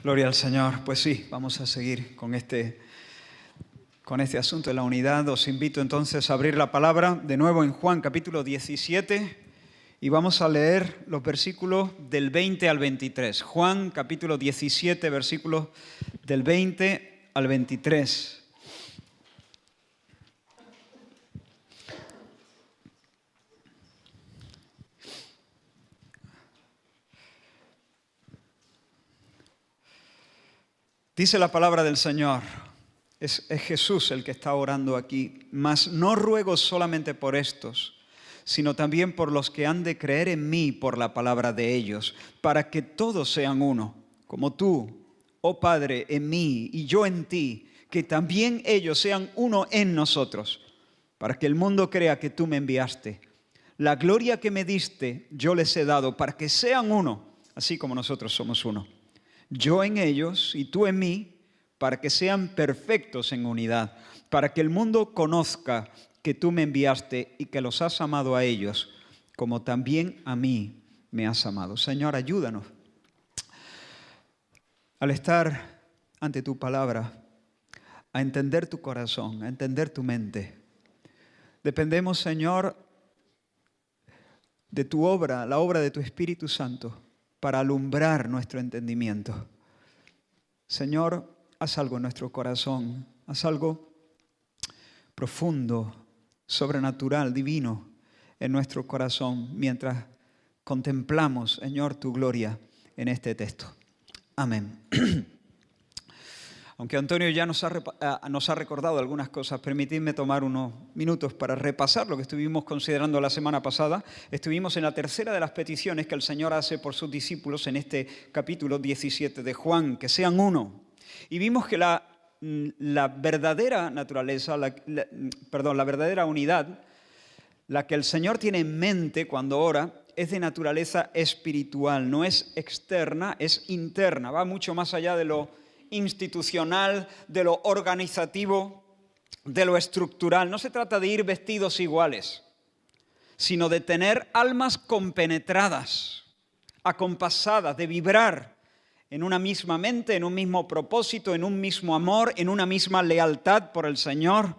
Gloria al Señor. Pues sí, vamos a seguir con este asunto de la unidad. Os invito entonces a abrir la palabra de nuevo en Juan capítulo 17 y vamos a leer los versículos del 20 al 23. Juan capítulo 17, versículos del 20 al 23. Dice la palabra del Señor, es Jesús el que está orando aquí, mas no ruego solamente por estos, sino también por los que han de creer en mí por la palabra de ellos, para que todos sean uno, como tú, oh Padre, en mí y yo en ti, que también ellos sean uno en nosotros, para que el mundo crea que tú me enviaste. La gloria que me diste yo les he dado, para que sean uno, así como nosotros somos uno. Yo en ellos y tú en mí, para que sean perfectos en unidad, para que el mundo conozca que tú me enviaste y que los has amado a ellos, como también a mí me has amado. Señor, ayúdanos al estar ante tu palabra, a entender tu corazón, a entender tu mente. Dependemos, Señor, de tu obra, la obra de tu Espíritu Santo, para alumbrar nuestro entendimiento. Señor, haz algo en nuestro corazón, haz algo profundo, sobrenatural, divino en nuestro corazón mientras contemplamos, Señor, tu gloria en este texto. Amén. Aunque Antonio ya nos ha recordado algunas cosas, permitidme tomar unos minutos para repasar lo que estuvimos considerando la semana pasada. Estuvimos en la tercera de las peticiones que el Señor hace por sus discípulos en este capítulo 17 de Juan, que sean uno. Y vimos que la verdadera naturaleza, la verdadera unidad, la que el Señor tiene en mente cuando ora, es de naturaleza espiritual, no es externa, es interna, va mucho más allá de lo institucional, de lo organizativo, de lo estructural. No se trata de ir vestidos iguales, sino de tener almas compenetradas, acompasadas, de vibrar en una misma mente, en un mismo propósito, en un mismo amor, en una misma lealtad por el Señor.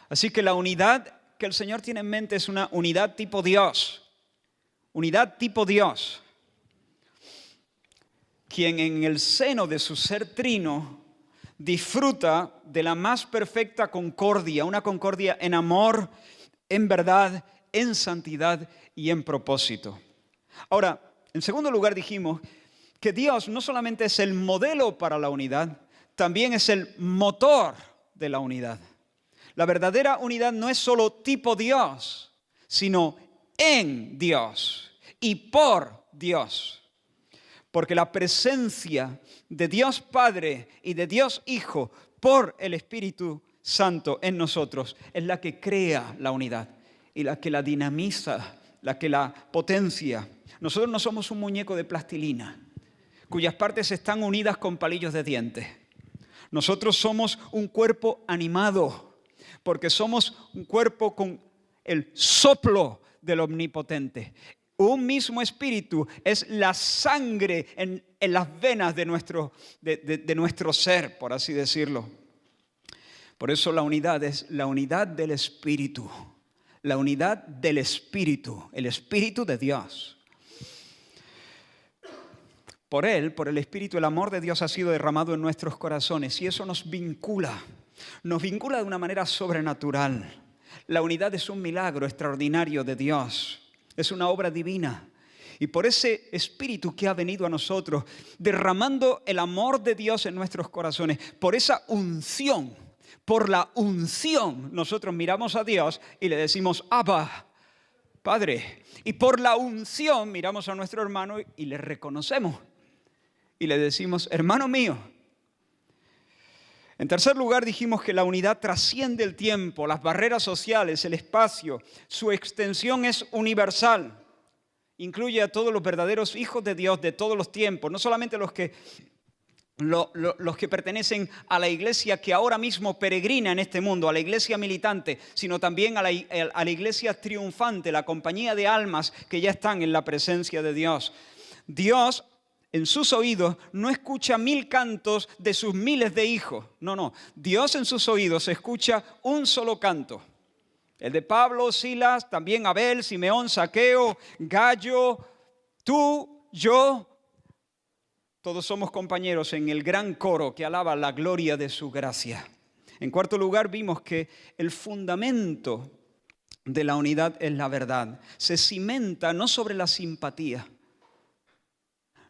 Así que la unidad que el Señor tiene en mente es una unidad tipo Dios. Unidad tipo Dios, quien en el seno de su ser trino disfruta de la más perfecta concordia, una concordia en amor, en verdad, en santidad y en propósito. Ahora, en segundo lugar dijimos que Dios no solamente es el modelo para la unidad, también es el motor de la unidad. La verdadera unidad no es solo tipo Dios, sino en Dios y por Dios. Porque la presencia de Dios Padre y de Dios Hijo por el Espíritu Santo en nosotros es la que crea la unidad y la que la dinamiza, la que la potencia. Nosotros no somos un muñeco de plastilina cuyas partes están unidas con palillos de dientes. Nosotros somos un cuerpo animado porque somos un cuerpo con el soplo del Omnipotente. Un mismo espíritu es la sangre en las venas de nuestro ser, por así decirlo. Por eso la unidad es la unidad del Espíritu. La unidad del Espíritu, el Espíritu de Dios. Por Él, por el Espíritu, el amor de Dios ha sido derramado en nuestros corazones y eso nos vincula de una manera sobrenatural. La unidad es un milagro extraordinario de Dios. Es una obra divina. Y por ese Espíritu que ha venido a nosotros, derramando el amor de Dios en nuestros corazones, por esa unción, por la unción, nosotros miramos a Dios y le decimos, Abba, Padre. Y por la unción miramos a nuestro hermano y le reconocemos. Y le decimos, hermano mío. En tercer lugar, dijimos que la unidad trasciende el tiempo, las barreras sociales, el espacio. Su extensión es universal. Incluye a todos los verdaderos hijos de Dios de todos los tiempos, no solamente los que pertenecen a la iglesia que ahora mismo peregrina en este mundo, a la iglesia militante, sino también a la iglesia triunfante, la compañía de almas que ya están en la presencia de Dios. Dios en sus oídos no escucha 1000 cantos de sus miles de hijos. No. Dios en sus oídos escucha un solo canto. El de Pablo, Silas, también Abel, Simeón, Zaqueo, Gallo, tú, yo. Todos somos compañeros en el gran coro que alaba la gloria de su gracia. En cuarto lugar, vimos que el fundamento de la unidad es la verdad. Se cimenta no sobre la simpatía,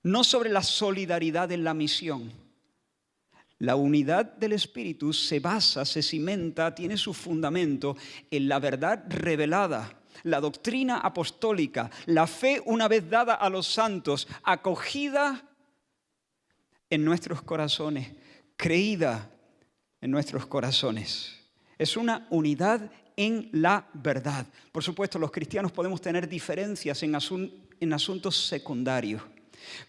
no sobre la solidaridad en la misión. La unidad del Espíritu se basa, se cimenta, tiene su fundamento en la verdad revelada, la doctrina apostólica, la fe una vez dada a los santos, acogida en nuestros corazones, creída en nuestros corazones. Es una unidad en la verdad. Por supuesto, los cristianos podemos tener diferencias en asuntos secundarios,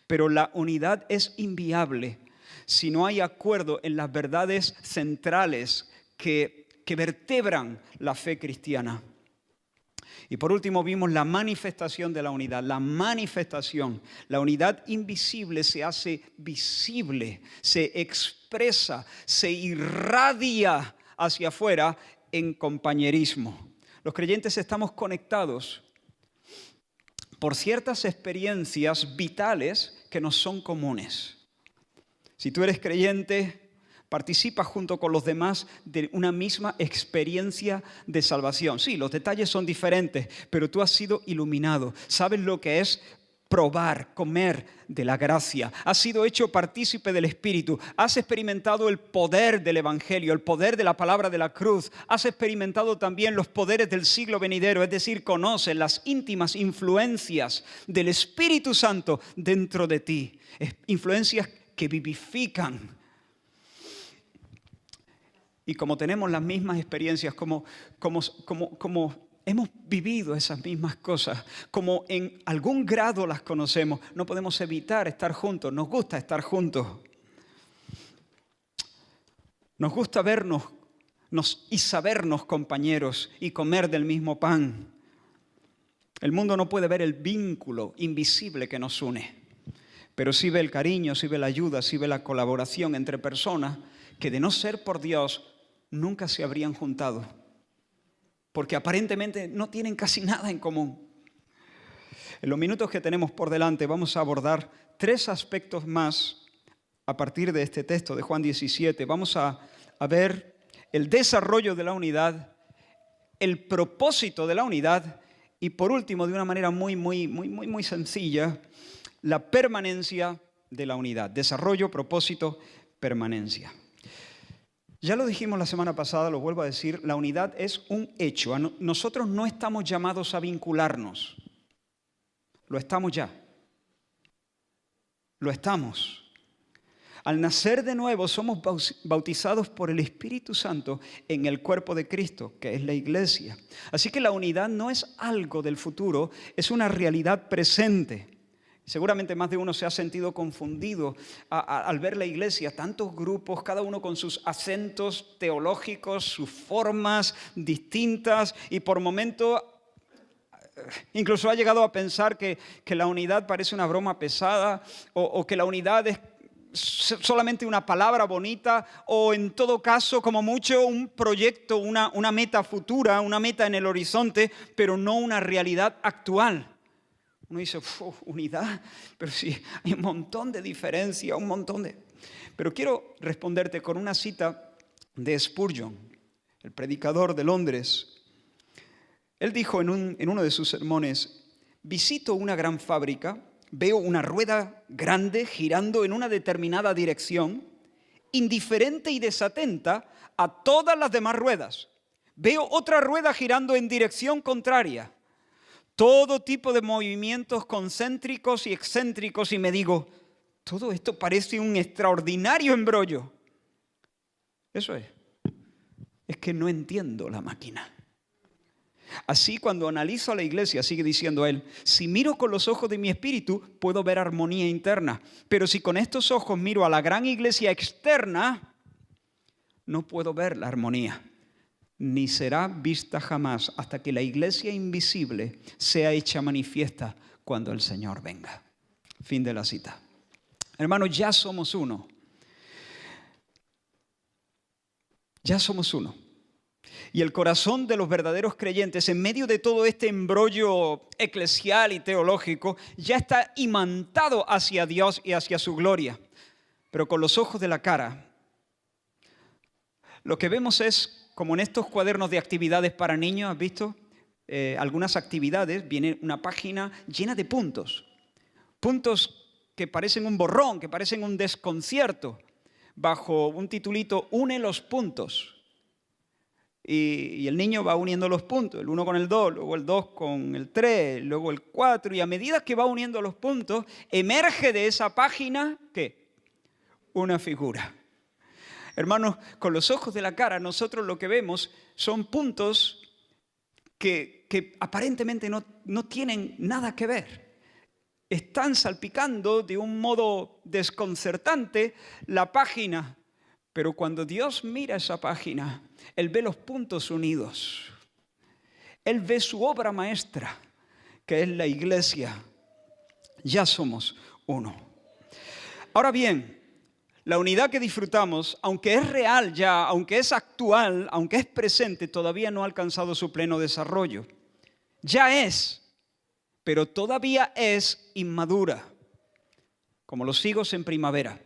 pero la unidad es inviable si no hay acuerdo en las verdades centrales que vertebran la fe cristiana. Y por último vimos la manifestación de la unidad, la manifestación. La unidad invisible se hace visible, se expresa, se irradia hacia afuera en compañerismo. Los creyentes estamos conectados por ciertas experiencias vitales que nos son comunes. Si tú eres creyente, participas junto con los demás de una misma experiencia de salvación. Sí, los detalles son diferentes, pero tú has sido iluminado. Sabes lo que es probar, comer de la gracia. Has sido hecho partícipe del Espíritu. Has experimentado el poder del Evangelio, el poder de la palabra de la cruz. Has experimentado también los poderes del siglo venidero, es decir, conoces las íntimas influencias del Espíritu Santo dentro de ti. Influencias que vivifican. Y como tenemos las mismas experiencias, como hemos vivido esas mismas cosas, como en algún grado las conocemos, no podemos evitar estar juntos. Nos gusta estar juntos. Nos gusta vernos y sabernos compañeros y comer del mismo pan. El mundo no puede ver el vínculo invisible que nos une, pero sí ve el cariño, sí ve la ayuda, sí ve la colaboración entre personas que de no ser por Dios nunca se habrían juntado, porque aparentemente no tienen casi nada en común. En los minutos que tenemos por delante vamos a abordar 3 aspectos más a partir de este texto de Juan 17. Vamos a ver el desarrollo de la unidad, el propósito de la unidad y por último, de una manera muy sencilla, la permanencia de la unidad. Desarrollo, propósito, permanencia. Ya lo dijimos la semana pasada, lo vuelvo a decir, la unidad es un hecho. Nosotros no estamos llamados a vincularnos. Lo estamos ya. Lo estamos. Al nacer de nuevo somos bautizados por el Espíritu Santo en el cuerpo de Cristo, que es la iglesia. Así que la unidad no es algo del futuro, es una realidad presente. Seguramente más de uno se ha sentido confundido al ver la iglesia, tantos grupos, cada uno con sus acentos teológicos, sus formas distintas y por momentos incluso ha llegado a pensar que la unidad parece una broma pesada o que la unidad es solamente una palabra bonita o en todo caso como mucho un proyecto, una meta futura, una meta en el horizonte, pero no una realidad actual. Uno dice, unidad, pero sí, hay un montón de diferencia, un montón de... Pero quiero responderte con una cita de Spurgeon, el predicador de Londres. Él dijo en uno de sus sermones, visito una gran fábrica, veo una rueda grande girando en una determinada dirección, indiferente y desatenta a todas las demás ruedas. Veo otra rueda girando en dirección contraria. Todo tipo de movimientos concéntricos y excéntricos y me digo, todo esto parece un extraordinario embrollo. Eso es que no entiendo la máquina. Así cuando analizo a la iglesia, sigue diciendo él, si miro con los ojos de mi espíritu, puedo ver armonía interna, pero si con estos ojos miro a la gran iglesia externa, no puedo ver la armonía. Ni será vista jamás hasta que la iglesia invisible sea hecha manifiesta cuando el Señor venga. Fin de la cita. Hermanos, ya somos uno. Ya somos uno. Y el corazón de los verdaderos creyentes, en medio de todo este embrollo eclesial y teológico, ya está imantado hacia Dios y hacia su gloria. Pero con los ojos de la cara, lo que vemos es, como en estos cuadernos de actividades para niños, ¿has visto? Algunas actividades, viene una página llena de puntos. Puntos que parecen un borrón, que parecen un desconcierto, bajo un titulito, une los puntos. Y el niño va uniendo los puntos, el 1 con el 2, luego el 2 con el 3, luego el 4, y a medida que va uniendo los puntos, emerge de esa página, ¿qué? Una figura. Hermanos, con los ojos de la cara, nosotros lo que vemos son puntos que aparentemente no tienen nada que ver. Están salpicando de un modo desconcertante la página. Pero cuando Dios mira esa página, Él ve los puntos unidos. Él ve su obra maestra, que es la iglesia. Ya somos uno. Ahora bien, la unidad que disfrutamos, aunque es real ya, aunque es actual, aunque es presente, todavía no ha alcanzado su pleno desarrollo. Ya es, pero todavía es inmadura, como los higos en primavera.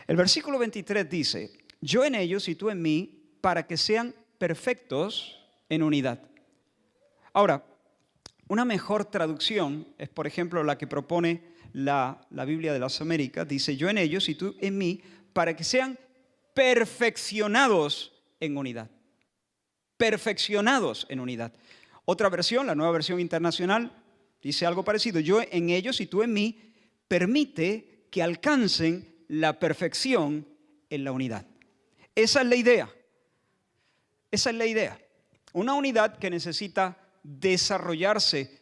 El versículo 23 dice, yo en ellos y tú en mí, para que sean perfectos en unidad. Ahora, una mejor traducción es, por ejemplo, la que propone la Biblia de las Américas. Dice, yo en ellos y tú en mí, para que sean perfeccionados en unidad. Perfeccionados en unidad. Otra versión, la Nueva Versión Internacional, dice algo parecido. Yo en ellos y tú en mí, permite que alcancen la perfección en la unidad. Esa es la idea. Esa es la idea. Una unidad que necesita desarrollarse,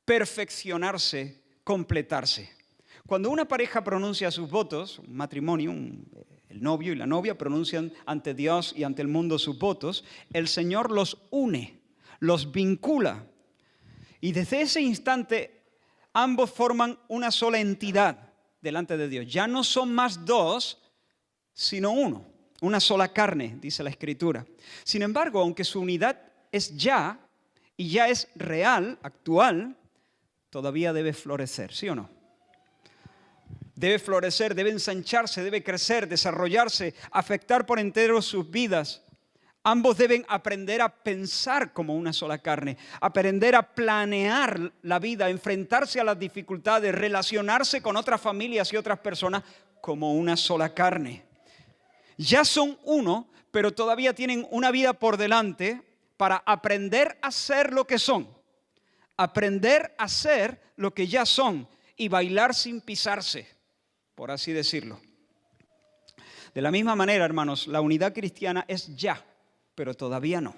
perfeccionarse, completarse. Cuando una pareja pronuncia sus votos, un matrimonio, el novio y la novia pronuncian ante Dios y ante el mundo sus votos, el Señor los une, los vincula. Y desde ese instante ambos forman una sola entidad delante de Dios. Ya no son más dos, sino uno. Una sola carne, dice la Escritura. Sin embargo, aunque su unidad es ya, y ya es real, actual, todavía debe florecer, ¿sí o no? Debe florecer, debe ensancharse, debe crecer, desarrollarse, afectar por entero sus vidas. Ambos deben aprender a pensar como una sola carne, aprender a planear la vida, enfrentarse a las dificultades, relacionarse con otras familias y otras personas como una sola carne. Ya son uno, pero todavía tienen una vida por delante para aprender a ser lo que son, aprender a ser lo que ya son y bailar sin pisarse, por así decirlo. De la misma manera, hermanos, la unidad cristiana es ya, pero todavía no.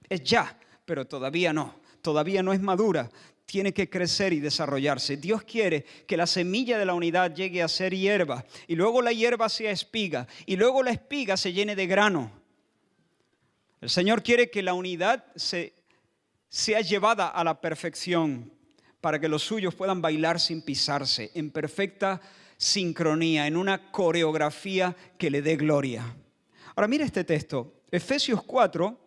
Es ya, pero todavía no. Todavía no es madura. Tiene que crecer y desarrollarse. Dios quiere que la semilla de la unidad llegue a ser hierba, y luego la hierba sea espiga, y luego la espiga se llene de grano. El Señor quiere que la unidad sea llevada a la perfección, para que los suyos puedan bailar sin pisarse, en perfecta sincronía, en una coreografía que le dé gloria. Ahora mira este texto, Efesios 4,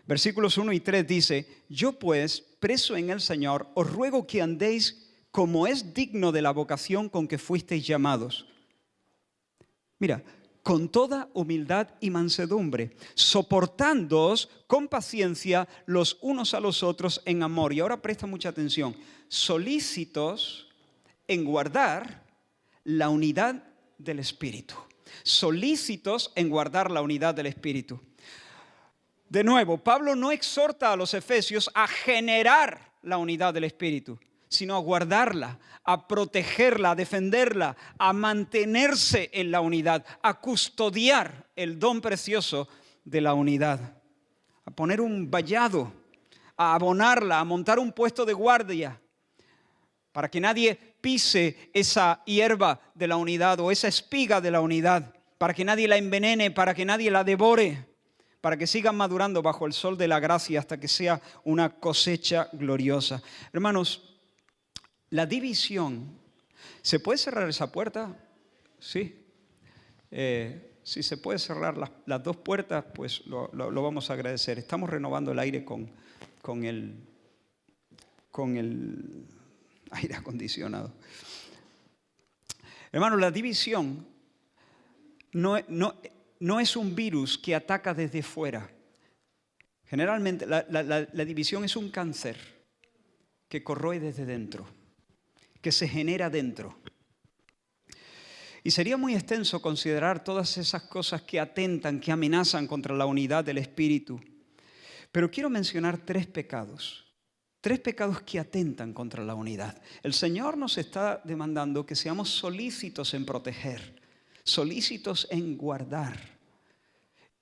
versículos 1 y 3 dice, yo pues, preso en el Señor, os ruego que andéis como es digno de la vocación con que fuisteis llamados. Mira, con toda humildad y mansedumbre, soportándoos con paciencia los unos a los otros en amor. Y ahora presta mucha atención, solícitos en guardar la unidad del Espíritu. Solícitos en guardar la unidad del Espíritu. De nuevo, Pablo no exhorta a los efesios a generar la unidad del Espíritu, sino a guardarla, a protegerla, a defenderla, a mantenerse en la unidad, a custodiar el don precioso de la unidad, a poner un vallado, a abonarla, a montar un puesto de guardia, para que nadie pise esa hierba de la unidad o esa espiga de la unidad, para que nadie la envenene, para que nadie la devore, para que sigan madurando bajo el sol de la gracia hasta que sea una cosecha gloriosa. Hermanos, la división ¿Se puede cerrar esa puerta? Sí. Si se puede cerrar las dos puertas, pues lo vamos a agradecer. Estamos renovando el aire con el aire acondicionado. Hermano, la división no es un virus que ataca desde fuera. Generalmente la división es un cáncer que corroe desde dentro, que se genera dentro. Y sería muy extenso considerar todas esas cosas que atentan, que amenazan contra la unidad del Espíritu. Pero quiero mencionar 3 pecados. 3 pecados que atentan contra la unidad. El Señor nos está demandando que seamos solícitos en proteger, solícitos en guardar.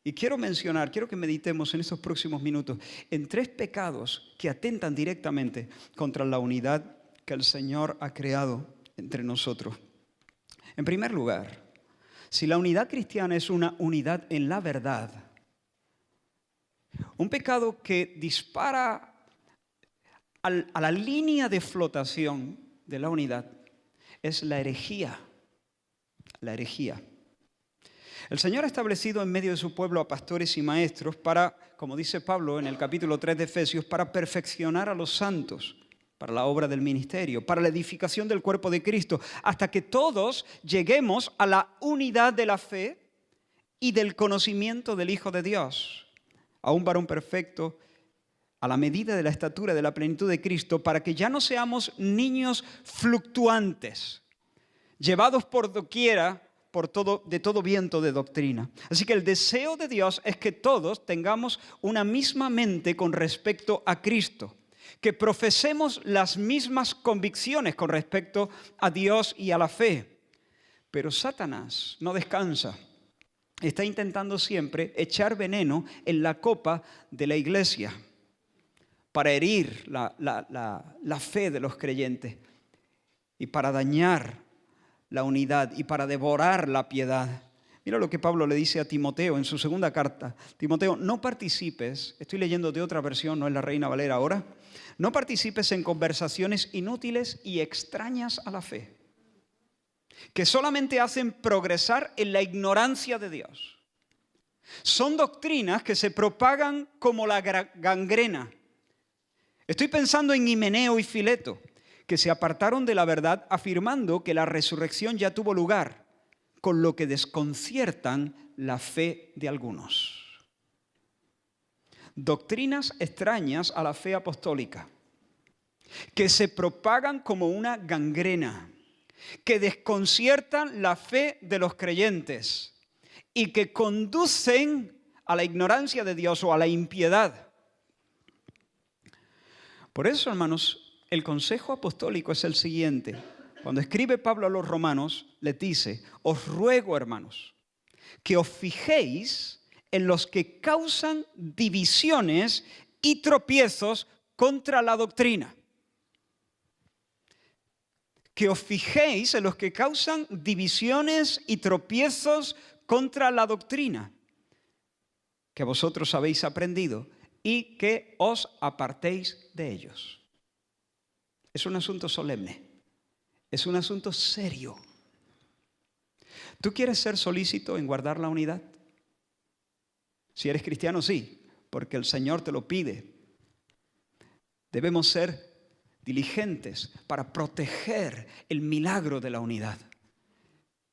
Y quiero que meditemos en estos próximos minutos en 3 pecados que atentan directamente contra la unidad que el Señor ha creado entre nosotros. En primer lugar, si la unidad cristiana es una unidad en la verdad, un pecado que dispara a la línea de flotación de la unidad es la herejía. La herejía. El Señor ha establecido en medio de su pueblo a pastores y maestros para, como dice Pablo en el capítulo 3 de Efesios, para perfeccionar a los santos, para la obra del ministerio, para la edificación del cuerpo de Cristo, hasta que todos lleguemos a la unidad de la fe y del conocimiento del Hijo de Dios, a un varón perfecto, a la medida de la estatura de la plenitud de Cristo, para que ya no seamos niños fluctuantes, llevados por doquiera de todo viento de doctrina. Así que el deseo de Dios es que todos tengamos una misma mente con respecto a Cristo, que profesemos las mismas convicciones con respecto a Dios y a la fe. Pero Satanás no descansa. Está intentando siempre echar veneno en la copa de la iglesia para herir la fe de los creyentes y para dañar la unidad y para devorar la piedad. Mira lo que Pablo le dice a Timoteo en su segunda carta. Timoteo, no participes, estoy leyendo de otra versión, no es la Reina Valera ahora, no participes en conversaciones inútiles y extrañas a la fe, que solamente hacen progresar en la ignorancia de Dios. Son doctrinas que se propagan como la gangrena. Estoy pensando en Himeneo y Fileto, que se apartaron de la verdad afirmando que la resurrección ya tuvo lugar, con lo que desconciertan la fe de algunos. Doctrinas extrañas a la fe apostólica, que se propagan como una gangrena, que desconciertan la fe de los creyentes y que conducen a la ignorancia de Dios o a la impiedad. Por eso, hermanos, el consejo apostólico es el siguiente. Cuando escribe Pablo a los romanos, les dice, os ruego, hermanos, que os fijéis en los que causan divisiones y tropiezos contra la doctrina. Que os fijéis en los que causan divisiones y tropiezos contra la doctrina que vosotros habéis aprendido y que os apartéis de ellos. Es un asunto solemne, es un asunto serio. ¿Tú quieres ser solícito en guardar la unidad? Si eres cristiano, sí, porque el Señor te lo pide. Debemos ser diligentes para proteger el milagro de la unidad.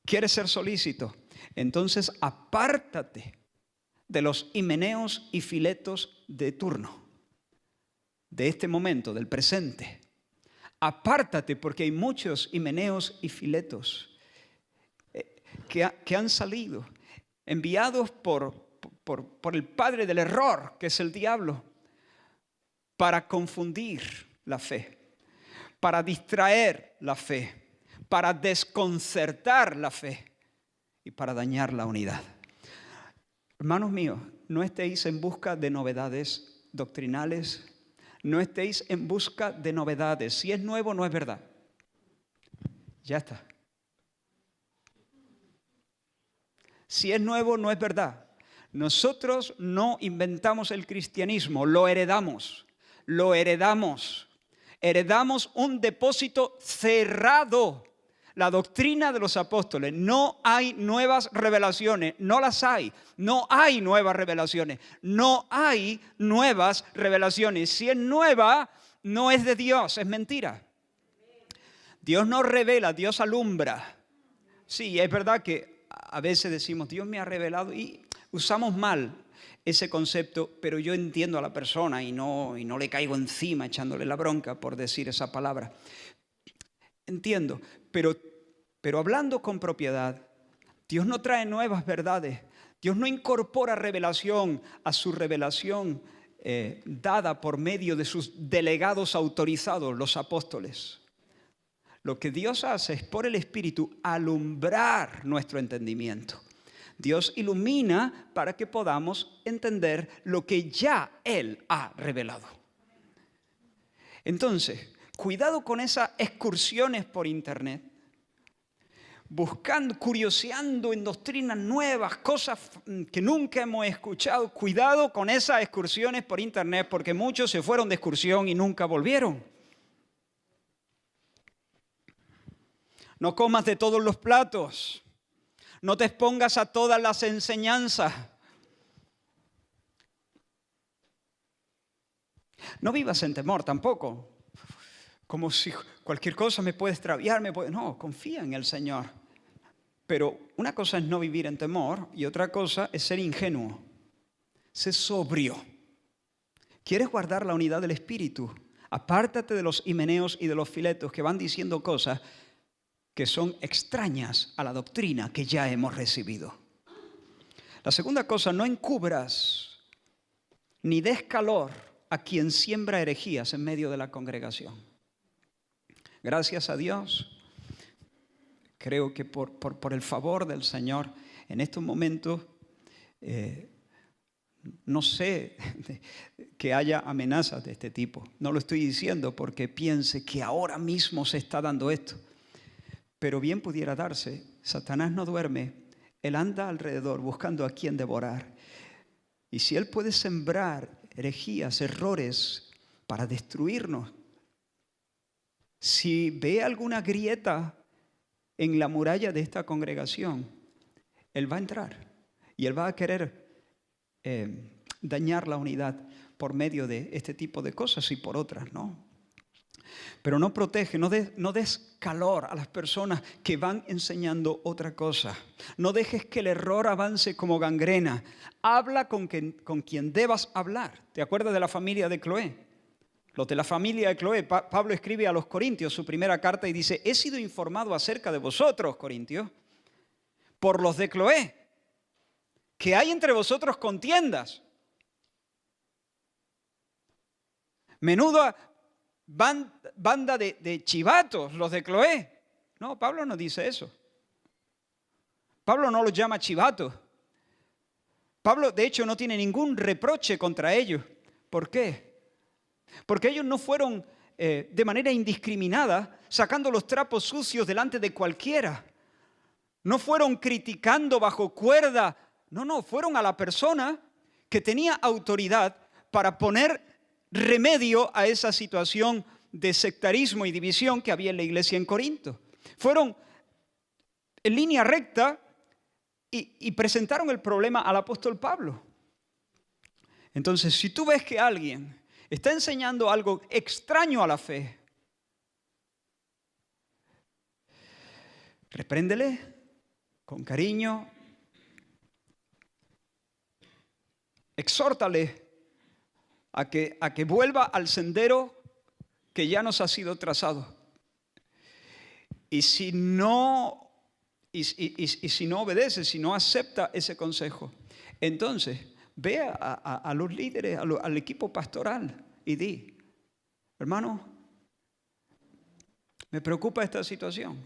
¿Quieres ser solícito? Entonces apártate de los Himeneos y Filetos de turno, de este momento, del presente. Apártate porque hay muchos Himeneos y Filetos que han salido, enviados por el padre del error, que es el diablo, para confundir la fe, para distraer la fe, para desconcertar la fe y para dañar la unidad. Hermanos míos, no estéis en busca de novedades doctrinales, no estéis en busca de novedades. Si es nuevo, no es verdad. Ya está. Si es nuevo, no es verdad. Nosotros no inventamos el cristianismo, lo heredamos. Lo heredamos. Heredamos un depósito cerrado La doctrina de los apóstoles. No hay nuevas revelaciones. No las hay. No hay nuevas revelaciones. No hay nuevas revelaciones. Si es nueva, no es de Dios, es mentira. Dios no revela, Dios alumbra. Sí, es verdad que a veces decimos, Dios me ha revelado y usamos mal ese concepto, pero yo entiendo a la persona y no le caigo encima echándole la bronca por decir esa palabra. Entiendo, pero hablando con propiedad, Dios no trae nuevas verdades. Dios no incorpora revelación a su revelación dada por medio de sus delegados autorizados, los apóstoles. Lo que Dios hace es por el Espíritu alumbrar nuestro entendimiento. Dios ilumina para que podamos entender lo que ya Él ha revelado. Entonces, cuidado con esas excursiones por internet, buscando, curioseando en doctrinas nuevas, cosas que nunca hemos escuchado. Cuidado con esas excursiones por internet, porque muchos se fueron de excursión y nunca volvieron. No comas de todos los platos. No te expongas a todas las enseñanzas. No vivas en temor tampoco. Como si cualquier cosa me puede extraviar. No, confía en el Señor. Pero una cosa es no vivir en temor y otra cosa es ser ingenuo. Sé sobrio. ¿Quieres guardar la unidad del Espíritu? Apártate de los himeneos y de los filetos que van diciendo cosas que son extrañas a la doctrina que ya hemos recibido. La segunda cosa, no encubras ni des calor a quien siembra herejías en medio de la congregación. Gracias a Dios, creo que por el favor del Señor, en estos momentos, no sé que haya amenazas de este tipo. No lo estoy diciendo porque piense que ahora mismo se está dando esto. Pero bien pudiera darse. Satanás no duerme. Él anda alrededor buscando a quien devorar. Y si él puede sembrar herejías, errores para destruirnos, si ve alguna grieta en la muralla de esta congregación, él va a entrar y él va a querer dañar la unidad por medio de este tipo de cosas y por otras, ¿no? Pero no protege, no des calor a las personas que van enseñando otra cosa. No dejes que el error avance como gangrena. Habla con quien debas hablar. ¿Te acuerdas de la familia de Cloé? Los de la familia de Cloé, Pablo escribe a los Corintios su primera carta y dice: he sido informado acerca de vosotros, Corintios, por los de Cloé, que hay entre vosotros contiendas. Menuda banda de chivatos, los de Cloé. No, Pablo no dice eso. Pablo no los llama chivatos. Pablo, de hecho, no tiene ningún reproche contra ellos. ¿Por qué? Porque ellos no fueron de manera indiscriminada sacando los trapos sucios delante de cualquiera. No fueron criticando bajo cuerda. No, fueron a la persona que tenía autoridad para poner remedio a esa situación de sectarismo y división que había en la iglesia en Corinto. Fueron en línea recta y presentaron el problema al apóstol Pablo. Entonces, si tú ves que alguien está enseñando algo extraño a la fe, repréndele con cariño, exhórtale a que vuelva al sendero que ya nos ha sido trazado. Y si no obedece, si no acepta ese consejo, entonces ve a los líderes, al equipo pastoral y di: hermano, me preocupa esta situación.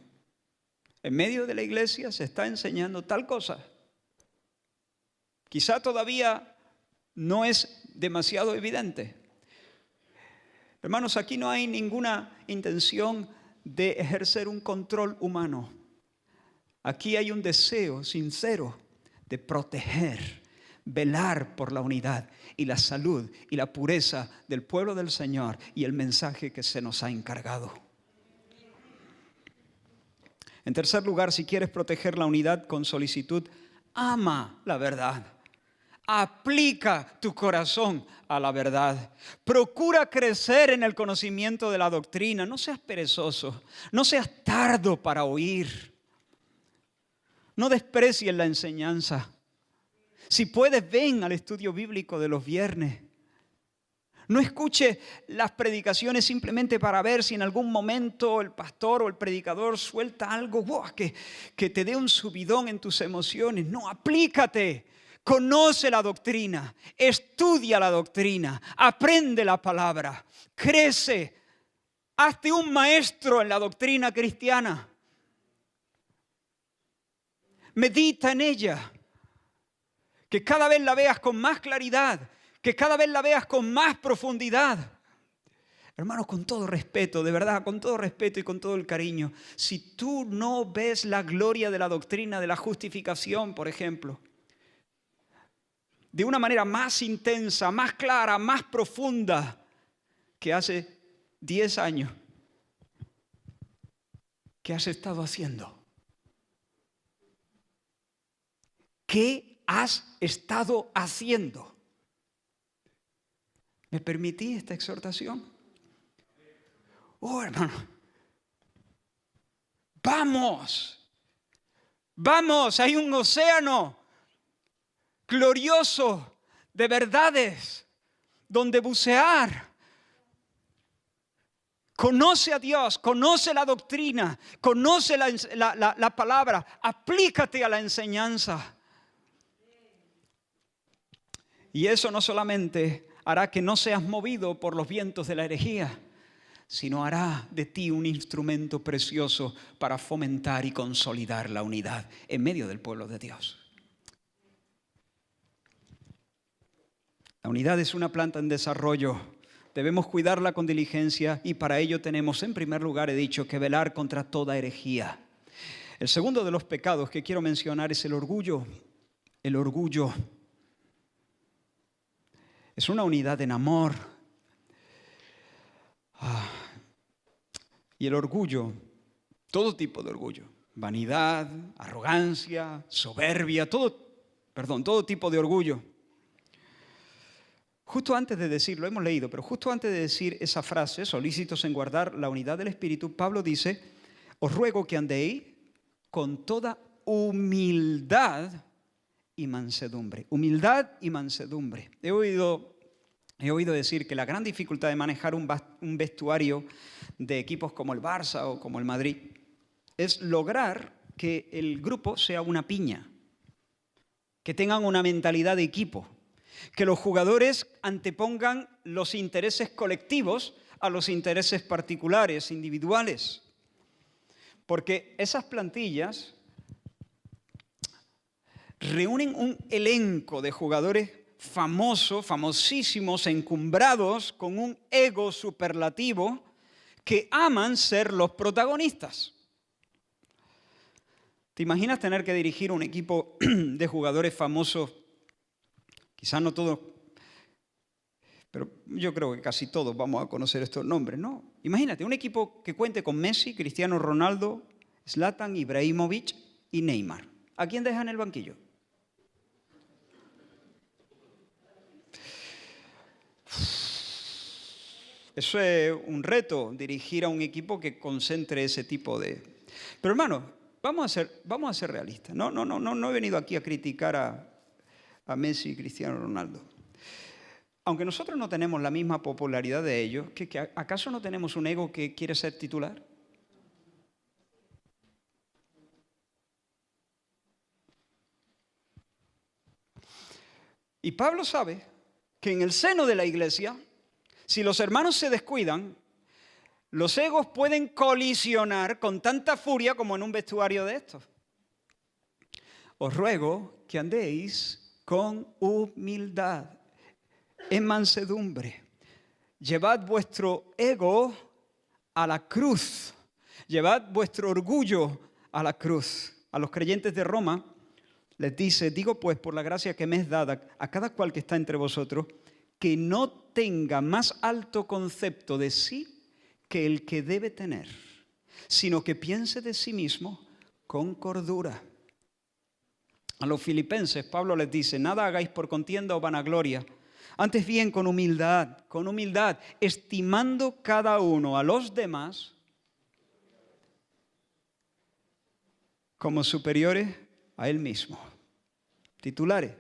En medio de la iglesia se está enseñando tal cosa. Quizá todavía no es demasiado evidente. Hermanos, aquí no hay ninguna intención de ejercer un control humano. Aquí hay un deseo sincero de proteger, velar por la unidad y la salud y la pureza del pueblo del Señor y el mensaje que se nos ha encargado. En tercer lugar, si quieres proteger la unidad con solicitud, ama la verdad. Aplica tu corazón a la verdad. Procura crecer en el conocimiento de la doctrina. No seas perezoso. No seas tardo para oír. No desprecies la enseñanza. Si puedes, ven al estudio bíblico de los viernes. No escuche las predicaciones simplemente para ver si en algún momento el pastor o el predicador suelta algo que te dé un subidón en tus emociones. No, aplícate. Conoce la doctrina, estudia la doctrina, aprende la palabra, crece, hazte un maestro en la doctrina cristiana. Medita en ella, que cada vez la veas con más claridad, que cada vez la veas con más profundidad. Hermanos, con todo respeto, de verdad, con todo respeto y con todo el cariño, si tú no ves la gloria de la doctrina de la justificación, por ejemplo, de una manera más intensa, más clara, más profunda que hace 10 años. ¿Qué has estado haciendo? ¿Qué has estado haciendo? ¿Me permití esta exhortación? Oh, hermano. Vamos, hay un océano glorioso de verdades donde bucear. Conoce a Dios, conoce la doctrina, conoce la palabra, aplícate a la enseñanza. Y eso no solamente hará que no seas movido por los vientos de la herejía, sino hará de ti un instrumento precioso para fomentar y consolidar la unidad en medio del pueblo de Dios. La unidad es una planta en desarrollo. Debemos cuidarla con diligencia y para ello tenemos, en primer lugar, he dicho, que velar contra toda herejía. El segundo de los pecados que quiero mencionar es el orgullo. El orgullo es una unidad en amor. Y el orgullo, todo tipo de orgullo, vanidad, arrogancia, soberbia, todo tipo de orgullo. Justo antes de decirlo, hemos leído, pero justo antes de decir esa frase, solícitos en guardar la unidad del Espíritu, Pablo dice, os ruego que andéis con toda humildad y mansedumbre. Humildad y mansedumbre. He oído decir que la gran dificultad de manejar un vestuario de equipos como el Barça o como el Madrid es lograr que el grupo sea una piña, que tengan una mentalidad de equipo, que los jugadores antepongan los intereses colectivos a los intereses particulares, individuales. Porque esas plantillas reúnen un elenco de jugadores famosos, famosísimos, encumbrados, con un ego superlativo, que aman ser los protagonistas. ¿Te imaginas tener que dirigir un equipo de jugadores famosos? Quizás no todos, pero yo creo que casi todos vamos a conocer estos nombres, ¿no? Imagínate, un equipo que cuente con Messi, Cristiano Ronaldo, Zlatan, Ibrahimovic y Neymar. ¿A quién deja en el banquillo? Eso es un reto, dirigir a un equipo que concentre ese tipo de... Pero hermano, vamos a ser realistas. No he venido aquí a criticar a Messi y Cristiano Ronaldo. Aunque nosotros no tenemos la misma popularidad de ellos, ¿acaso no tenemos un ego que quiere ser titular? Y Pablo sabe que en el seno de la iglesia, si los hermanos se descuidan, los egos pueden colisionar con tanta furia como en un vestuario de estos. Os ruego que andéis con humildad, en mansedumbre. Llevad vuestro ego a la cruz. Llevad vuestro orgullo a la cruz. A los creyentes de Roma les dice, digo pues por la gracia que me es dada a cada cual que está entre vosotros, que no tenga más alto concepto de sí que el que debe tener, sino que piense de sí mismo con cordura. A los filipenses, Pablo les dice, nada hagáis por contienda o vanagloria, antes bien con humildad, estimando cada uno a los demás como superiores a él mismo. Titulares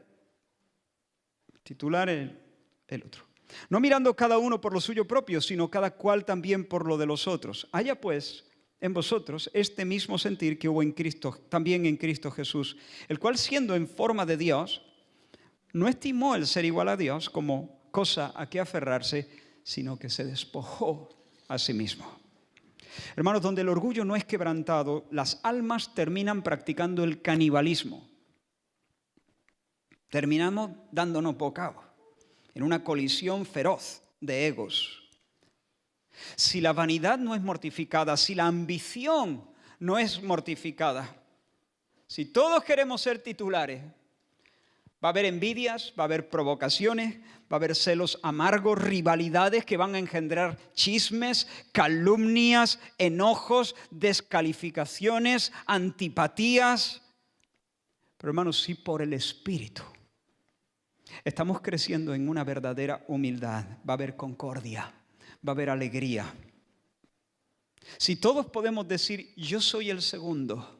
el otro. No mirando cada uno por lo suyo propio, sino cada cual también por lo de los otros. Haya pues en vosotros este mismo sentir que hubo en Cristo, también en Cristo Jesús, el cual siendo en forma de Dios, no estimó el ser igual a Dios como cosa a que aferrarse, sino que se despojó a sí mismo. Hermanos, donde el orgullo no es quebrantado, las almas terminan practicando el canibalismo. Terminamos dándonos bocado en una colisión feroz de egos. Si la vanidad no es mortificada, si la ambición no es mortificada, si todos queremos ser titulares, va a haber envidias, va a haber provocaciones, va a haber celos amargos, rivalidades que van a engendrar chismes, calumnias, enojos, descalificaciones, antipatías. Pero hermanos, si por el Espíritu estamos creciendo en una verdadera humildad, va a haber concordia, va a haber alegría. Si todos podemos decir, yo soy el segundo,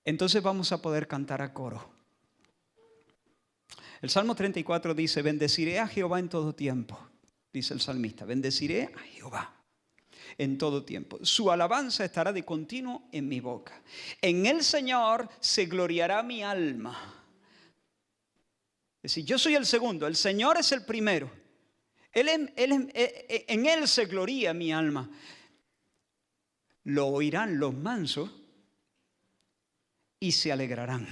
entonces vamos a poder cantar a coro. El Salmo 34 dice, bendeciré a Jehová en todo tiempo, dice el salmista, bendeciré a Jehová en todo tiempo. Su alabanza estará de continuo en mi boca. En el Señor se gloriará mi alma. Es decir, yo soy el segundo, el Señor es el primero. En Él se gloria mi alma. Lo oirán los mansos y se alegrarán.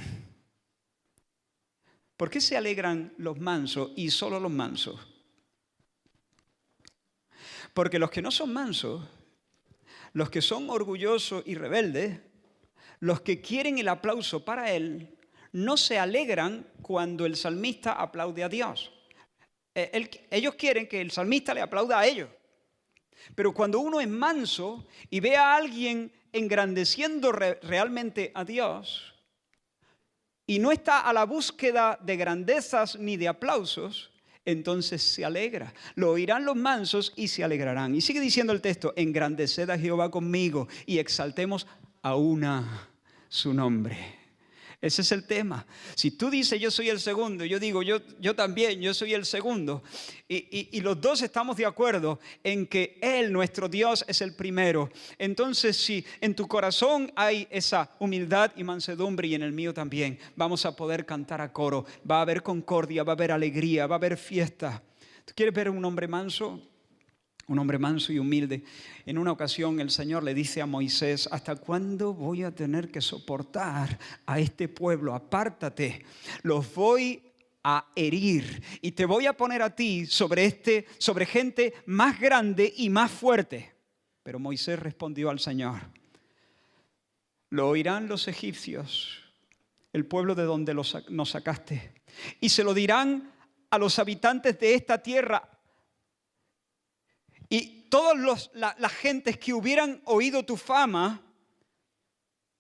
¿Por qué se alegran los mansos y solo los mansos? Porque los que no son mansos, los que son orgullosos y rebeldes, los que quieren el aplauso para él, no se alegran cuando el salmista aplaude a Dios. Ellos quieren que el salmista le aplauda a ellos. Pero cuando uno es manso y ve a alguien engrandeciendo realmente a Dios y no está a la búsqueda de grandezas ni de aplausos, entonces se alegra. Lo oirán los mansos y se alegrarán. Y sigue diciendo el texto, engrandeced a Jehová conmigo y exaltemos a una su nombre. Ese es el tema. Si tú dices yo soy el segundo, yo digo yo también, yo soy el segundo. Y los dos estamos de acuerdo en que Él, nuestro Dios, es el primero. Entonces, si en tu corazón hay esa humildad y mansedumbre y en el mío también, vamos a poder cantar a coro. Va a haber concordia, va a haber alegría, va a haber fiesta. ¿Tú quieres ver un hombre manso? Un hombre manso y humilde. En una ocasión el Señor le dice a Moisés, ¿hasta cuándo voy a tener que soportar a este pueblo? Apártate, los voy a herir y te voy a poner a ti sobre gente más grande y más fuerte. Pero Moisés respondió al Señor, lo oirán los egipcios, el pueblo de donde nos sacaste, y se lo dirán a los habitantes de esta tierra. Y todas las gentes que hubieran oído tu fama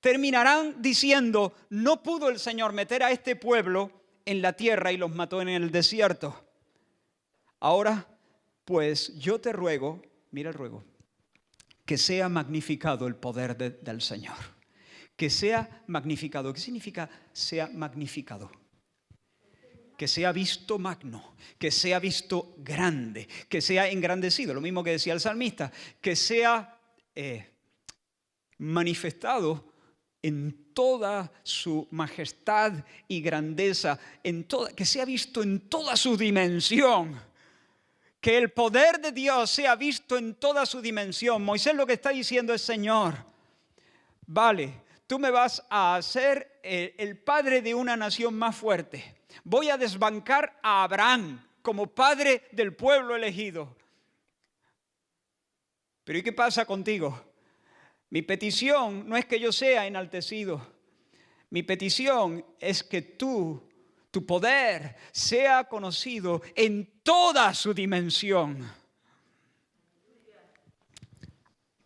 terminarán diciendo, no pudo el Señor meter a este pueblo en la tierra y los mató en el desierto. Ahora, pues yo te ruego, mira el ruego, que sea magnificado el poder del Señor. Que sea magnificado. ¿Qué significa sea magnificado? Que sea visto magno, que sea visto grande, que sea engrandecido, lo mismo que decía el salmista, que sea manifestado en toda su majestad y grandeza, que sea visto en toda su dimensión, que el poder de Dios sea visto en toda su dimensión. Moisés lo que está diciendo es, Señor, vale, tú me vas a hacer el padre de una nación más fuerte. Voy a desbancar a Abraham como padre del pueblo elegido. Pero ¿y qué pasa contigo? Mi petición no es que yo sea enaltecido. Mi petición es que tu poder sea conocido en toda su dimensión.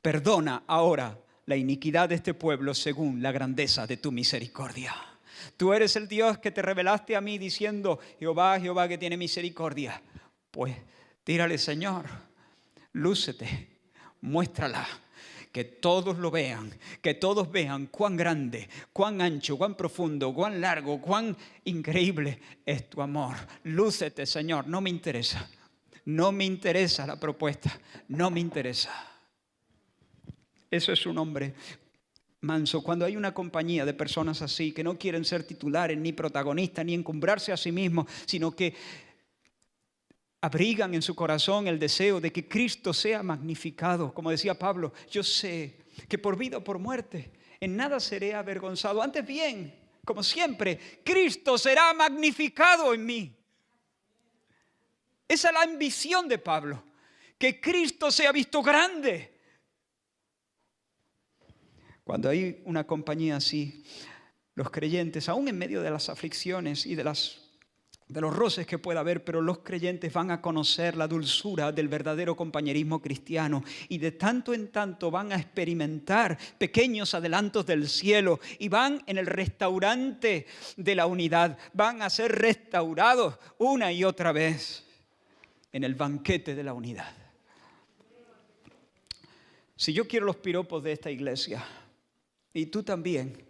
perdona ahora la iniquidad de este pueblo según la grandeza de tu misericordia. Tú eres el Dios que te revelaste a mí diciendo, Jehová, Jehová que tiene misericordia. Pues tírale, Señor, lúcete, muéstrala, que todos lo vean, que todos vean cuán grande, cuán ancho, cuán profundo, cuán largo, cuán increíble es tu amor. Lúcete, Señor, no me interesa la propuesta, no me interesa. Eso es un hombre manso. Cuando hay una compañía de personas así, que no quieren ser titulares, ni protagonistas, ni encumbrarse a sí mismos, sino que abrigan en su corazón el deseo de que Cristo sea magnificado. Como decía Pablo, yo sé que por vida o por muerte, en nada seré avergonzado. Antes bien, como siempre, Cristo será magnificado en mí. Esa es la ambición de Pablo, que Cristo sea visto grande. Cuando hay una compañía así, los creyentes, aún en medio de las aflicciones y de los roces que pueda haber, pero los creyentes van a conocer la dulzura del verdadero compañerismo cristiano y de tanto en tanto van a experimentar pequeños adelantos del cielo y van en el restaurante de la unidad, van a ser restaurados una y otra vez en el banquete de la unidad. Si yo quiero los piropos de esta iglesia, y tú también,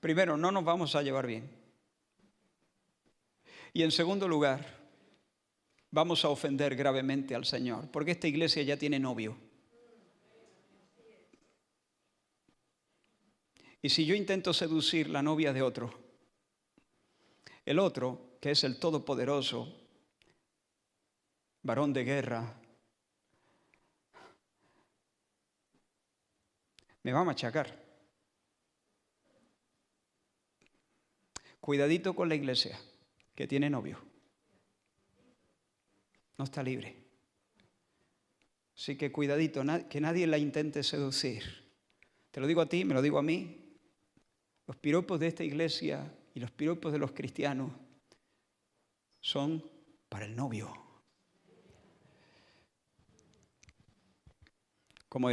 primero, no nos vamos a llevar bien. Y en segundo lugar, vamos a ofender gravemente al Señor, porque esta iglesia ya tiene novio. Y si yo intento seducir la novia de otro, el otro, que es el todopoderoso, varón de guerra, me va a machacar. Cuidadito con la iglesia que tiene novio. No está libre. Así que cuidadito, que nadie la intente seducir. Te lo digo a ti, me lo digo a mí. Los piropos de esta iglesia y los piropos de los cristianos son para el novio. Como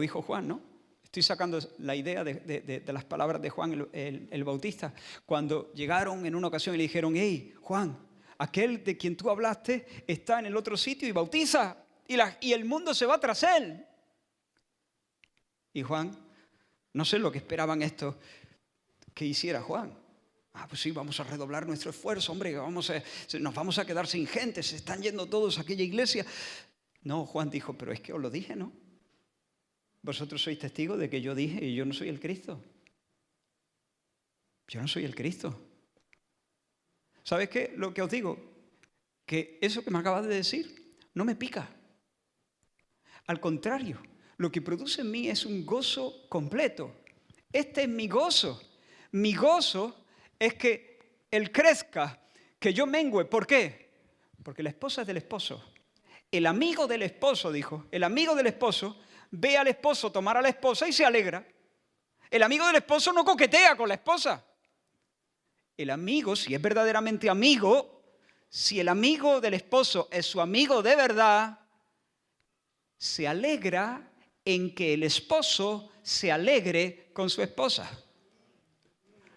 dijo Juan, ¿no? Estoy sacando la idea de las palabras de Juan el Bautista, cuando llegaron en una ocasión y le dijeron, hey, Juan, aquel de quien tú hablaste está en el otro sitio y bautiza, y el mundo se va tras él. Y Juan, no sé lo que esperaban estos que hiciera Juan. Pues sí, vamos a redoblar nuestro esfuerzo, hombre, nos vamos a quedar sin gente, se están yendo todos a aquella iglesia. No, Juan dijo, pero es que os lo dije, ¿no? Vosotros sois testigos de que yo dije y yo no soy el Cristo. Yo no soy el Cristo. ¿Sabes qué? Lo que os digo, que eso que me acabas de decir no me pica. Al contrario, lo que produce en mí es un gozo completo. Este es mi gozo. Mi gozo es que Él crezca, que yo mengüe. ¿Por qué? Porque la esposa es del esposo. El amigo del esposo, dijo, el amigo del esposo ve al esposo tomar a la esposa y se alegra. El amigo del esposo no coquetea con la esposa. El amigo, si es verdaderamente amigo, si el amigo del esposo es su amigo de verdad, se alegra en que el esposo se alegre con su esposa.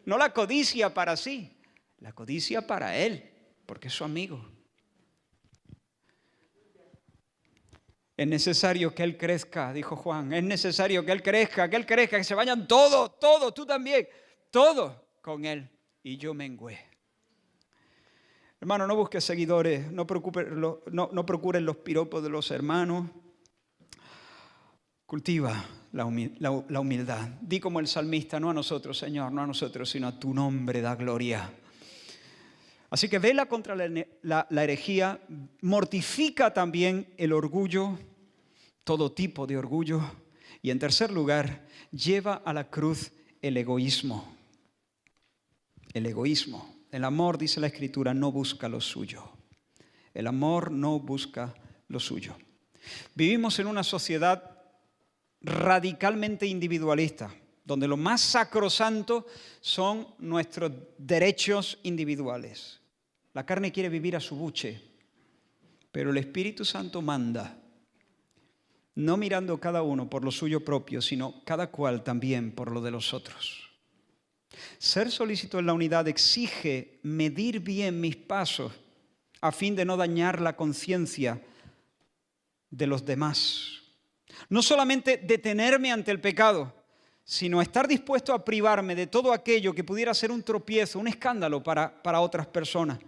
No la codicia para sí, la codicia para él, porque es su amigo. Es necesario que Él crezca, dijo Juan. Es necesario que Él crezca, que se vayan todos, tú también, todos con Él. Y yo mengüe. Hermano, no busques seguidores, no procuren los piropos de los hermanos. Cultiva la humildad. Di como el salmista, no a nosotros, Señor, no a nosotros, sino a tu nombre da gloria. Así que vela contra la herejía, mortifica también el orgullo, todo tipo de orgullo. Y en tercer lugar, lleva a la cruz el egoísmo. El egoísmo. El amor, dice la Escritura, no busca lo suyo. El amor no busca lo suyo. Vivimos en una sociedad radicalmente individualista, donde lo más sacrosanto son nuestros derechos individuales. La carne quiere vivir a su buche, pero el Espíritu Santo manda no mirando cada uno por lo suyo propio, sino cada cual también por lo de los otros. Ser solícito en la unidad exige medir bien mis pasos a fin de no dañar la conciencia de los demás. No solamente detenerme ante el pecado, sino estar dispuesto a privarme de todo aquello que pudiera ser un tropiezo, un escándalo para otras personas.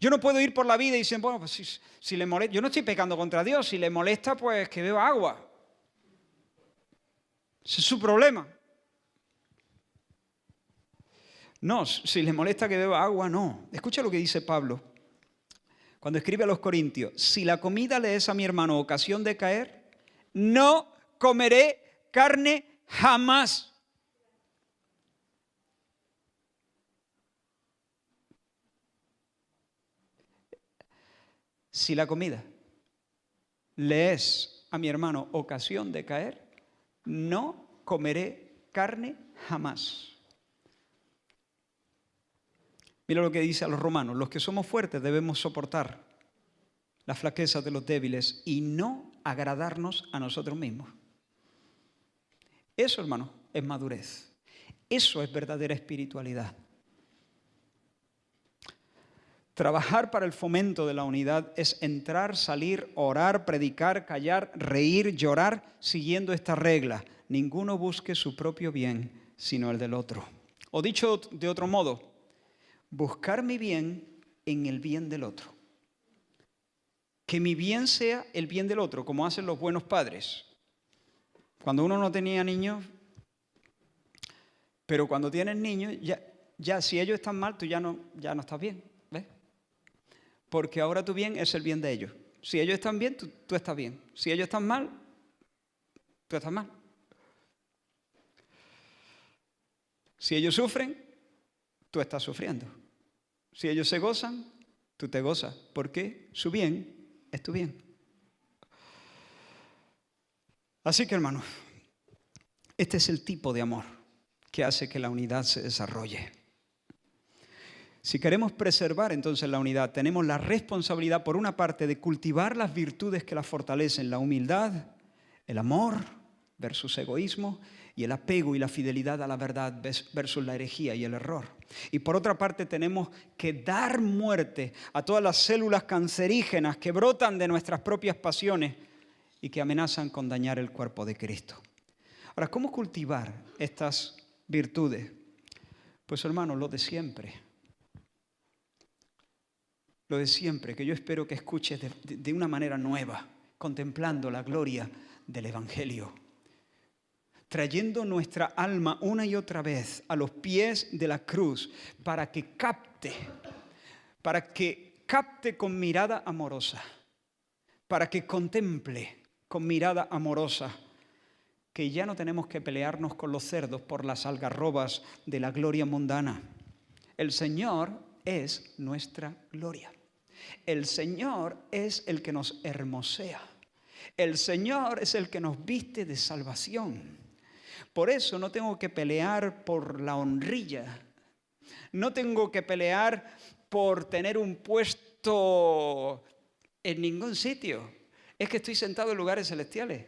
Yo no puedo ir por la vida y decir, bueno, pues si le molesta, yo no estoy pecando contra Dios, si le molesta, pues que beba agua. Ese es su problema. No, si le molesta que beba agua, no. Escucha lo que dice Pablo cuando escribe a los Corintios. Si la comida le es a mi hermano ocasión de caer, no comeré carne jamás. Si la comida le es a mi hermano ocasión de caer, no comeré carne jamás. Mira lo que dice a los romanos: los que somos fuertes debemos soportar las flaquezas de los débiles y no agradarnos a nosotros mismos. Eso, hermano, es madurez. Eso es verdadera espiritualidad. Trabajar para el fomento de la unidad es entrar, salir, orar, predicar, callar, reír, llorar, siguiendo esta regla: ninguno busque su propio bien, sino el del otro. O dicho de otro modo, buscar mi bien en el bien del otro. Que mi bien sea el bien del otro, como hacen los buenos padres. Cuando uno no tenía niños, pero cuando tienes niños, ya si ellos están mal, tú ya no estás bien, ¿ves? Porque ahora tu bien es el bien de ellos. Si ellos están bien, tú estás bien. Si ellos están mal, tú estás mal. Si ellos sufren, tú estás sufriendo. Si ellos se gozan, tú te gozas. Porque su bien es tu bien. Así que, hermanos, este es el tipo de amor que hace que la unidad se desarrolle. Si queremos preservar entonces la unidad, tenemos la responsabilidad, por una parte, de cultivar las virtudes que la fortalecen: la humildad, el amor versus egoísmo, y el apego y la fidelidad a la verdad versus la herejía y el error. Y por otra parte, tenemos que dar muerte a todas las células cancerígenas que brotan de nuestras propias pasiones y que amenazan con dañar el cuerpo de Cristo. Ahora, ¿cómo cultivar estas virtudes? Pues, hermanos, lo de siempre. Lo de siempre, que yo espero que escuches de una manera nueva, contemplando la gloria del Evangelio. Trayendo nuestra alma una y otra vez a los pies de la cruz para que capte con mirada amorosa, para que contemple con mirada amorosa que ya no tenemos que pelearnos con los cerdos por las algarrobas de la gloria mundana. El Señor es nuestra gloria. El Señor es el que nos hermosea. El Señor es el que nos viste de salvación. Por eso no tengo que pelear por la honrilla. No tengo que pelear por tener un puesto en ningún sitio. Es que estoy sentado en lugares celestiales.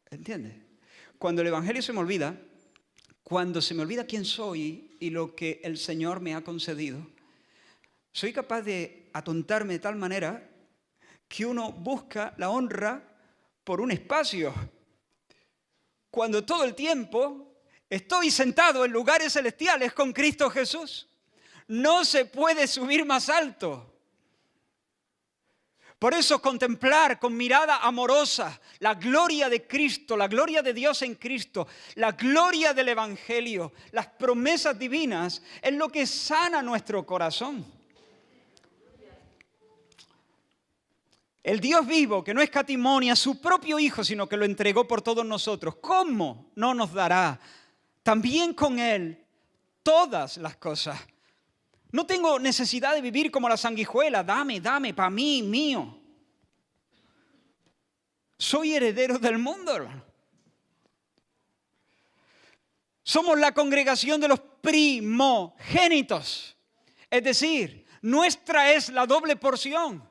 ¿Entiendes? Cuando el Evangelio se me olvida, cuando se me olvida quién soy y lo que el Señor me ha concedido, soy capaz de atontarme de tal manera que uno busca la honra por un espacio, cuando todo el tiempo estoy sentado en lugares celestiales con Cristo Jesús. No se puede subir más alto. Por eso contemplar con mirada amorosa la gloria de Cristo, la gloria de Dios en Cristo, la gloria del Evangelio, las promesas divinas, es lo que sana nuestro corazón. El Dios vivo, que no escatimó ni a su propio Hijo, sino que lo entregó por todos nosotros, ¿cómo no nos dará también con Él todas las cosas? No tengo necesidad de vivir como la sanguijuela, dame, para mí, mío. Soy heredero del mundo, hermano. Somos la congregación de los primogénitos. Es decir, nuestra es la doble porción.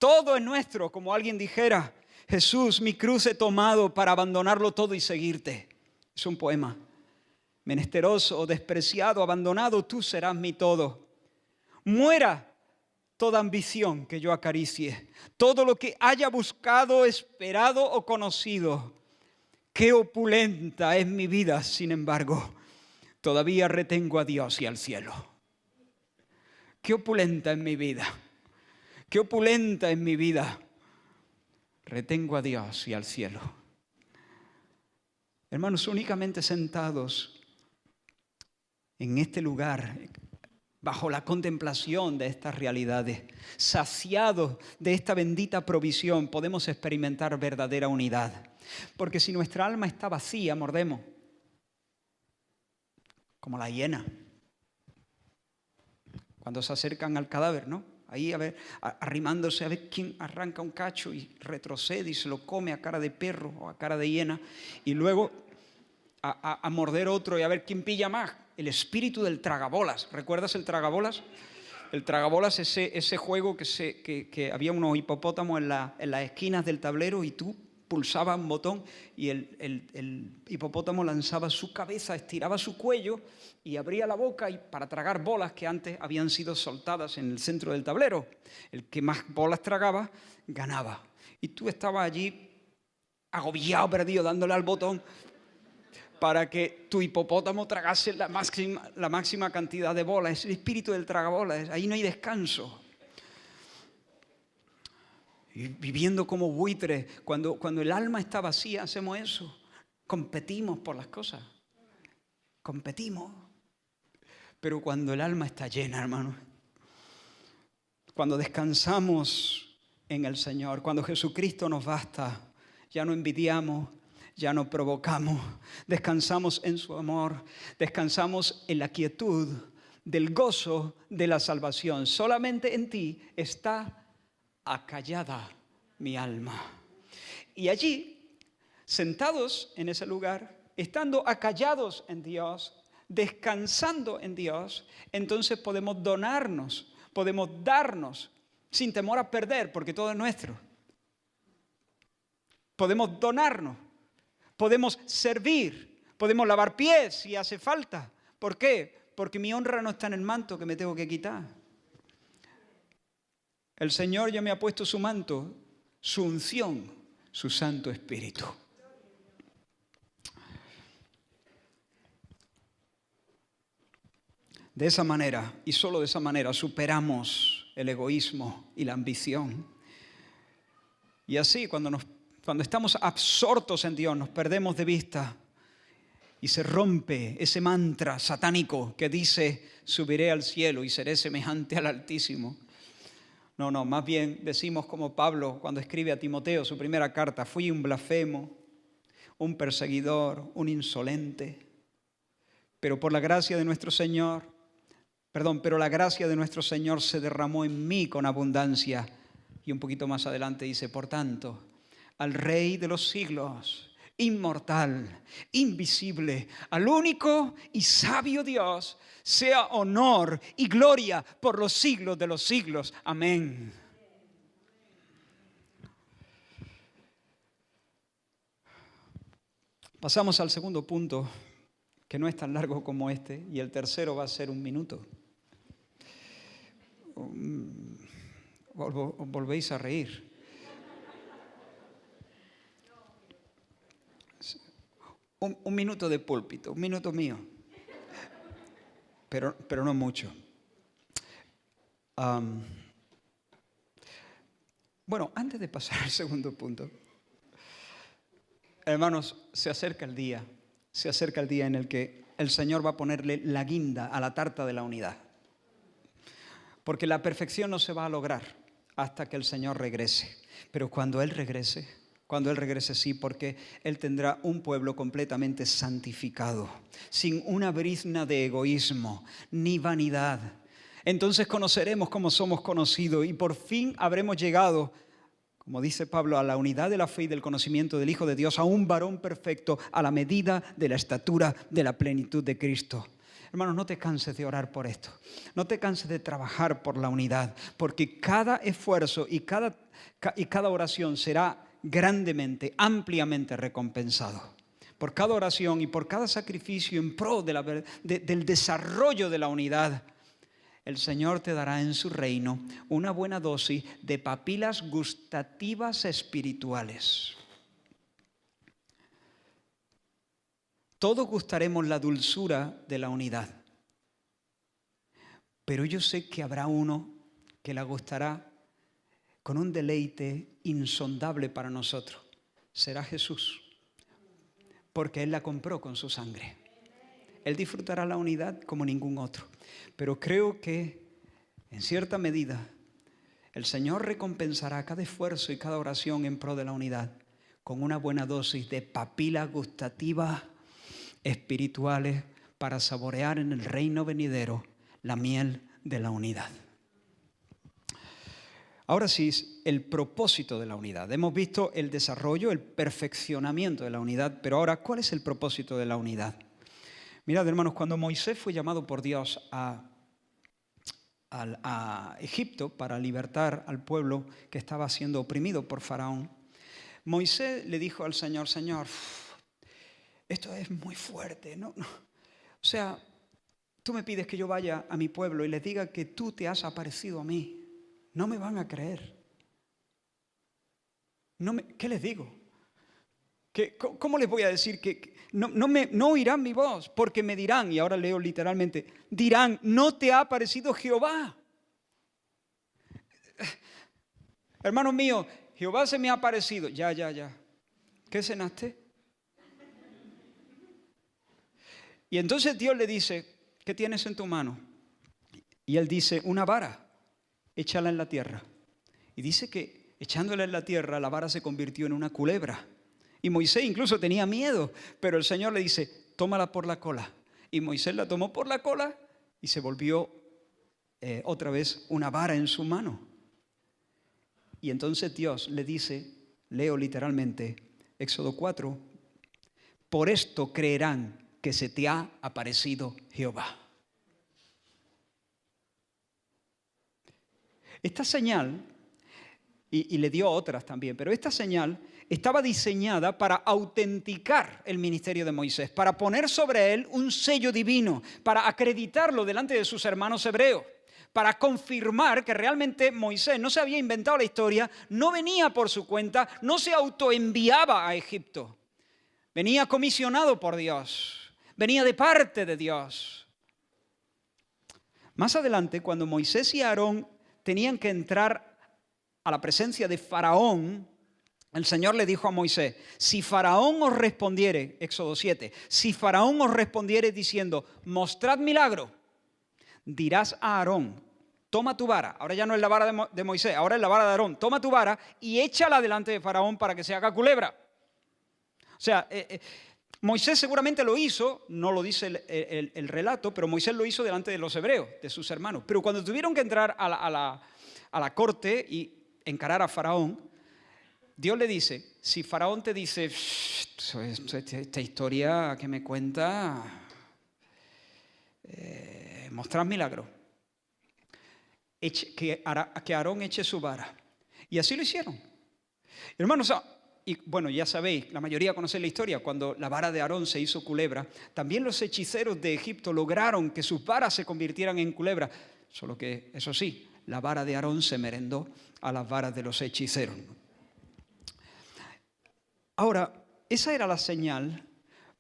Todo es nuestro, como alguien dijera, Jesús, mi cruz he tomado para abandonarlo todo y seguirte. Es un poema. Menesteroso, despreciado, abandonado, tú serás mi todo. Muera toda ambición que yo acaricie, todo lo que haya buscado, esperado o conocido. Qué opulenta es mi vida, sin embargo, todavía retengo a Dios y al cielo. Qué opulenta es mi vida, qué opulenta es mi vida. Retengo a Dios y al cielo. Hermanos, únicamente sentados en este lugar, bajo la contemplación de estas realidades, saciados de esta bendita provisión, podemos experimentar verdadera unidad. Porque si nuestra alma está vacía, mordemos, como la hiena, cuando se acercan al cadáver, ¿no? Ahí a ver, arrimándose a ver quién arranca un cacho y retrocede y se lo come a cara de perro o a cara de hiena, y luego a morder otro y a ver quién pilla más. El espíritu del tragabolas. ¿Recuerdas el tragabolas? El tragabolas, ese juego que había unos hipopótamos en las esquinas del tablero y tú pulsabas un botón y el hipopótamo lanzaba su cabeza, estiraba su cuello y abría la boca para tragar bolas que antes habían sido soltadas en el centro del tablero. El que más bolas tragaba, ganaba. Y tú estabas allí agobiado, perdido, dándole al botón para que tu hipopótamo tragase la máxima cantidad de bolas. Es el espíritu del tragabolas, ahí no hay descanso. Y viviendo como buitres, cuando el alma está vacía, hacemos eso. Competimos por las cosas. Competimos. Pero cuando el alma está llena, hermano, cuando descansamos en el Señor, cuando Jesucristo nos basta, ya no envidiamos, ya no provocamos, descansamos en su amor, descansamos en la quietud del gozo de la salvación. Solamente en ti está acallada mi alma. Y allí, sentados en ese lugar, estando acallados en Dios, descansando en Dios, entonces podemos donarnos, podemos darnos sin temor a perder, porque todo es nuestro. Podemos donarnos. Podemos servir, podemos lavar pies si hace falta. ¿Por qué? Porque mi honra no está en el manto que me tengo que quitar. El Señor ya me ha puesto su manto, su unción, su Santo Espíritu. De esa manera, y solo de esa manera, superamos el egoísmo y la ambición. Y así, cuando estamos absortos en Dios, nos perdemos de vista y se rompe ese mantra satánico que dice, subiré al cielo y seré semejante al Altísimo. No, más bien decimos como Pablo cuando escribe a Timoteo su primera carta, fui un blasfemo, un perseguidor, un insolente, pero la gracia de nuestro Señor se derramó en mí con abundancia. Y un poquito más adelante dice, por tanto, al Rey de los siglos, inmortal, invisible, al único y sabio Dios, sea honor y gloria por los siglos de los siglos. Amén. Pasamos al segundo punto, que no es tan largo como este, y el tercero va a ser 1 minuto. Volvéis a reír. Un minuto de púlpito, 1 minuto mío, pero no mucho. Bueno, antes de pasar al segundo punto, hermanos, se acerca el día en el que el Señor va a ponerle la guinda a la tarta de la unidad. Porque la perfección no se va a lograr hasta que el Señor regrese. Pero cuando Él regrese sí, porque Él tendrá un pueblo completamente santificado, sin una brizna de egoísmo ni vanidad. Entonces conoceremos como somos conocidos y por fin habremos llegado, como dice Pablo, a la unidad de la fe y del conocimiento del Hijo de Dios, a un varón perfecto, a la medida de la estatura de la plenitud de Cristo. Hermanos, no te canses de orar por esto. No te canses de trabajar por la unidad, porque cada esfuerzo y cada oración será grandemente, ampliamente recompensado. Por cada oración y por cada sacrificio en pro del desarrollo de la unidad, el Señor te dará en su reino una buena dosis de papilas gustativas espirituales. Todos gustaremos la dulzura de la unidad, pero yo sé que habrá uno que la gustará con un deleite insondable para nosotros. Será Jesús, porque Él la compró con su sangre. Él disfrutará la unidad como ningún otro, pero creo que en cierta medida el Señor recompensará cada esfuerzo y cada oración en pro de la unidad con una buena dosis de papilas gustativas espirituales para saborear en el reino venidero la miel de la unidad. Ahora sí, el propósito de la unidad. Hemos visto el desarrollo, el perfeccionamiento de la unidad, pero ahora, ¿cuál es el propósito de la unidad? Mirad, hermanos, cuando Moisés fue llamado por Dios a Egipto para libertar al pueblo que estaba siendo oprimido por Faraón, Moisés le dijo al Señor, Señor, esto es muy fuerte, ¿no? O sea, tú me pides que yo vaya a mi pueblo y les diga que tú te has aparecido a mí. No me van a creer. ¿Qué les digo? ¿Cómo les voy a decir que no oirán mi voz? Porque me dirán, y ahora leo literalmente, dirán, no te ha aparecido Jehová. Hermanos míos, Jehová se me ha aparecido. Ya. ¿Qué cenaste? Y entonces Dios le dice, ¿qué tienes en tu mano? Y él dice, una vara, échala en la tierra. Y dice que echándola en la tierra, la vara se convirtió en una culebra. Y Moisés incluso tenía miedo, pero el Señor le dice, tómala por la cola. Y Moisés la tomó por la cola y se volvió otra vez una vara en su mano. Y entonces Dios le dice, leo literalmente, Éxodo 4, por esto creerán que se te ha aparecido Jehová. Esta señal, y le dio otras también, pero esta señal estaba diseñada para autenticar el ministerio de Moisés, para poner sobre él un sello divino, para acreditarlo delante de sus hermanos hebreos, para confirmar que realmente Moisés no se había inventado la historia, no venía por su cuenta, no se autoenviaba a Egipto. Venía comisionado por Dios. Venía de parte de Dios. Más adelante, cuando Moisés y Aarón tenían que entrar a la presencia de Faraón, el Señor le dijo a Moisés, si Faraón os respondiere, Éxodo 7, si Faraón os respondiere diciendo, mostrad milagro, dirás a Aarón, toma tu vara, ahora ya no es la vara de Moisés, ahora es la vara de Aarón, toma tu vara y échala delante de Faraón para que se haga culebra. O sea, Moisés seguramente lo hizo, no lo dice el relato, pero Moisés lo hizo delante de los hebreos, de sus hermanos. Pero cuando tuvieron que entrar a la corte y encarar a Faraón, Dios le dice, si Faraón te dice, esta historia que me cuenta, mostrad milagro, que Aarón eche su vara. Y así lo hicieron. Hermanos, y bueno, ya sabéis, la mayoría conocen la historia, cuando la vara de Aarón se hizo culebra, también los hechiceros de Egipto lograron que sus varas se convirtieran en culebra, solo que, eso sí, la vara de Aarón se merendó a las varas de los hechiceros. Ahora, esa era la señal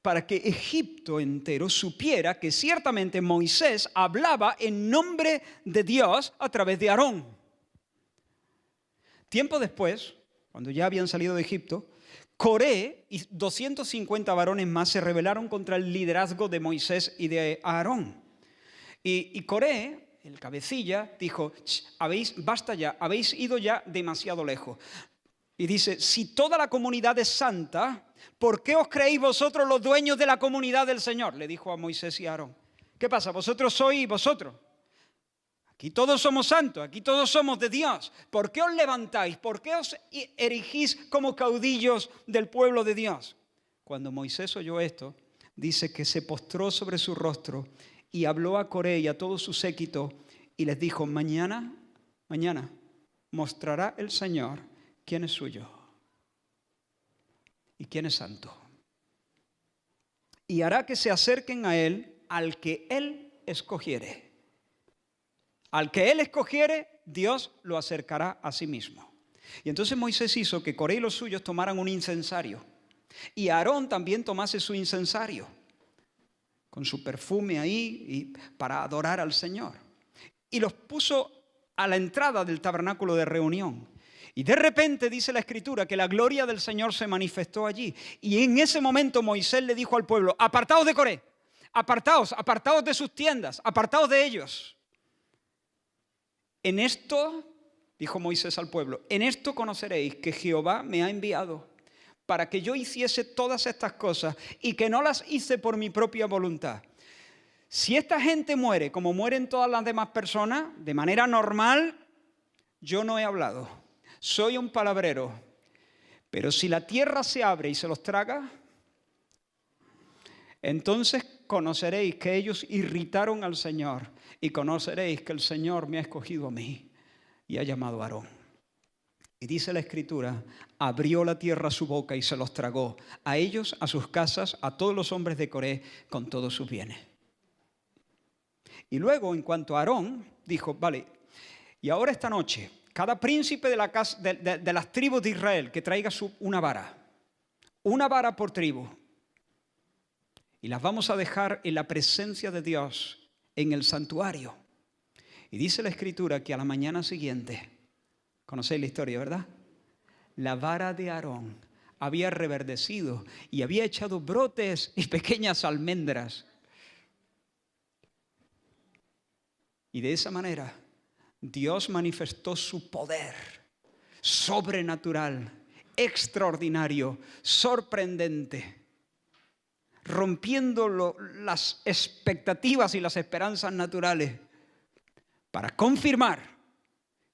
para que Egipto entero supiera que ciertamente Moisés hablaba en nombre de Dios a través de Aarón. Tiempo después, cuando ya habían salido de Egipto, Coré y 250 varones más se rebelaron contra el liderazgo de Moisés y de Aarón. Y Coré, el cabecilla, dijo, basta ya, habéis ido ya demasiado lejos. Y dice, si toda la comunidad es santa, ¿por qué os creéis vosotros los dueños de la comunidad del Señor? Le dijo a Moisés y a Aarón. ¿Qué pasa? ¿Vosotros sois vosotros? Aquí todos somos santos, aquí todos somos de Dios. ¿Por qué os levantáis? ¿Por qué os erigís como caudillos del pueblo de Dios? Cuando Moisés oyó esto, dice que se postró sobre su rostro y habló a Coré y a todo su séquito y les dijo: mañana mostrará el Señor quién es suyo y quién es santo. Y hará que se acerquen a él al que él escogiere. Al que él escogiere, Dios lo acercará a sí mismo. Y entonces Moisés hizo que Coré y los suyos tomaran un incensario. Y Aarón también tomase su incensario, con su perfume ahí y para adorar al Señor. Y los puso a la entrada del tabernáculo de reunión. Y de repente dice la Escritura que la gloria del Señor se manifestó allí. Y en ese momento Moisés le dijo al pueblo: apartaos de Coré, apartaos de sus tiendas, apartaos de ellos. En esto, dijo Moisés al pueblo, en esto conoceréis que Jehová me ha enviado para que yo hiciese todas estas cosas y que no las hice por mi propia voluntad. Si esta gente muere como mueren todas las demás personas, de manera normal, yo no he hablado. Soy un palabrero. Pero si la tierra se abre y se los traga, entonces conoceréis que ellos irritaron al Señor y conoceréis que el Señor me ha escogido a mí y ha llamado a Aarón. Y dice la Escritura: abrió la tierra su boca y se los tragó, a ellos, a sus casas, a todos los hombres de Coré, con todos sus bienes. Y luego, en cuanto a Aarón, dijo: vale, y ahora esta noche, cada príncipe de las tribus de Israel que traiga una vara por tribu, y las vamos a dejar en la presencia de Dios, en el santuario. Y dice la Escritura que a la mañana siguiente, conocéis la historia, ¿verdad? La vara de Aarón había reverdecido y había echado brotes y pequeñas almendras. Y de esa manera Dios manifestó su poder sobrenatural, extraordinario, sorprendente, rompiendo las expectativas y las esperanzas naturales para confirmar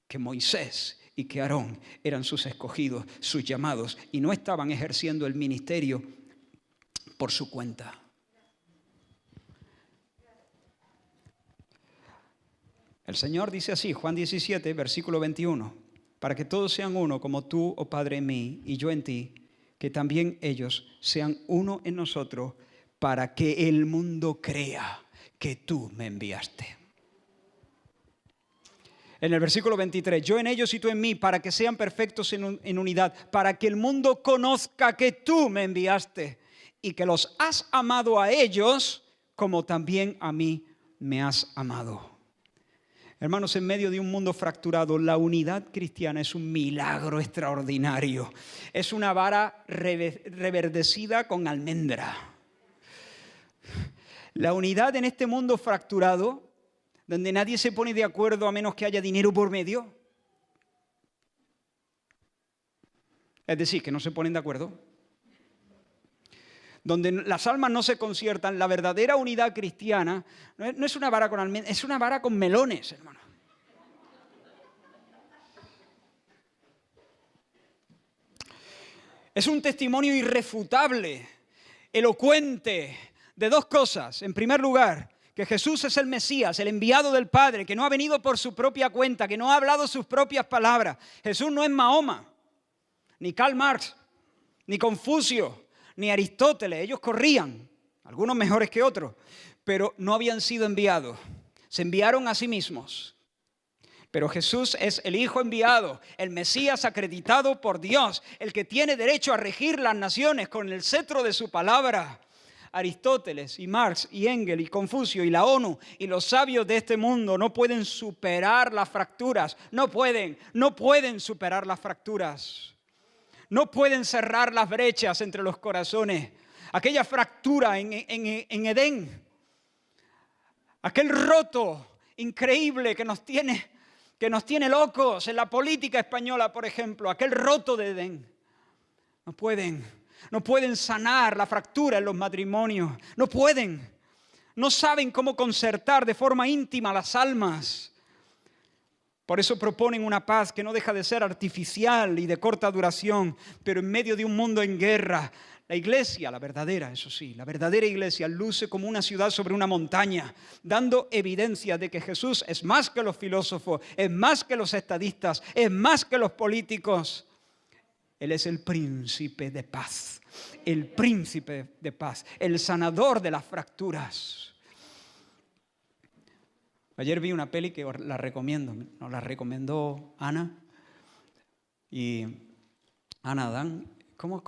que Moisés y que Aarón eran sus escogidos, sus llamados, y no estaban ejerciendo el ministerio por su cuenta. El Señor dice así, Juan 17, versículo 21, para que todos sean uno, como tú, oh Padre, en mí y yo en ti, que también ellos sean uno en nosotros, para que el mundo crea que tú me enviaste. En el versículo 23, yo en ellos y tú en mí, para que sean perfectos en unidad, para que el mundo conozca que tú me enviaste y que los has amado a ellos como también a mí me has amado. Hermanos, en medio de un mundo fracturado, la unidad cristiana es un milagro extraordinario. Es una vara reverdecida con almendra. La unidad en este mundo fracturado, donde nadie se pone de acuerdo a menos que haya dinero por medio. Es decir, que no se ponen de acuerdo. Donde las almas no se conciertan, la verdadera unidad cristiana no es una vara con almendras, es una vara con melones, hermano. Es un testimonio irrefutable, elocuente, de dos cosas. En primer lugar, que Jesús es el Mesías, el enviado del Padre, que no ha venido por su propia cuenta, que no ha hablado sus propias palabras. Jesús no es Mahoma, ni Karl Marx, ni Confucio, ni Aristóteles. Ellos corrían, algunos mejores que otros, pero no habían sido enviados. Se enviaron a sí mismos. Pero Jesús es el Hijo enviado, el Mesías acreditado por Dios, el que tiene derecho a regir las naciones con el cetro de su palabra. Aristóteles y Marx y Engels y Confucio y la ONU y los sabios de este mundo no pueden superar las fracturas. No pueden superar las fracturas. No pueden cerrar las brechas entre los corazones. Aquella fractura en Edén, aquel roto increíble que nos tiene locos en la política española, por ejemplo, aquel roto de Edén. No pueden sanar la fractura en los matrimonios. No pueden. No saben cómo concertar de forma íntima las almas. Por eso proponen una paz que no deja de ser artificial y de corta duración, pero en medio de un mundo en guerra. La iglesia, la verdadera, eso sí, la verdadera iglesia luce como una ciudad sobre una montaña, dando evidencia de que Jesús es más que los filósofos, es más que los estadistas, es más que los políticos. Él es el príncipe de paz, el príncipe de paz, el sanador de las fracturas. Ayer vi una peli que la recomiendo, nos la recomendó Ana y Ana Adán. ¿Cómo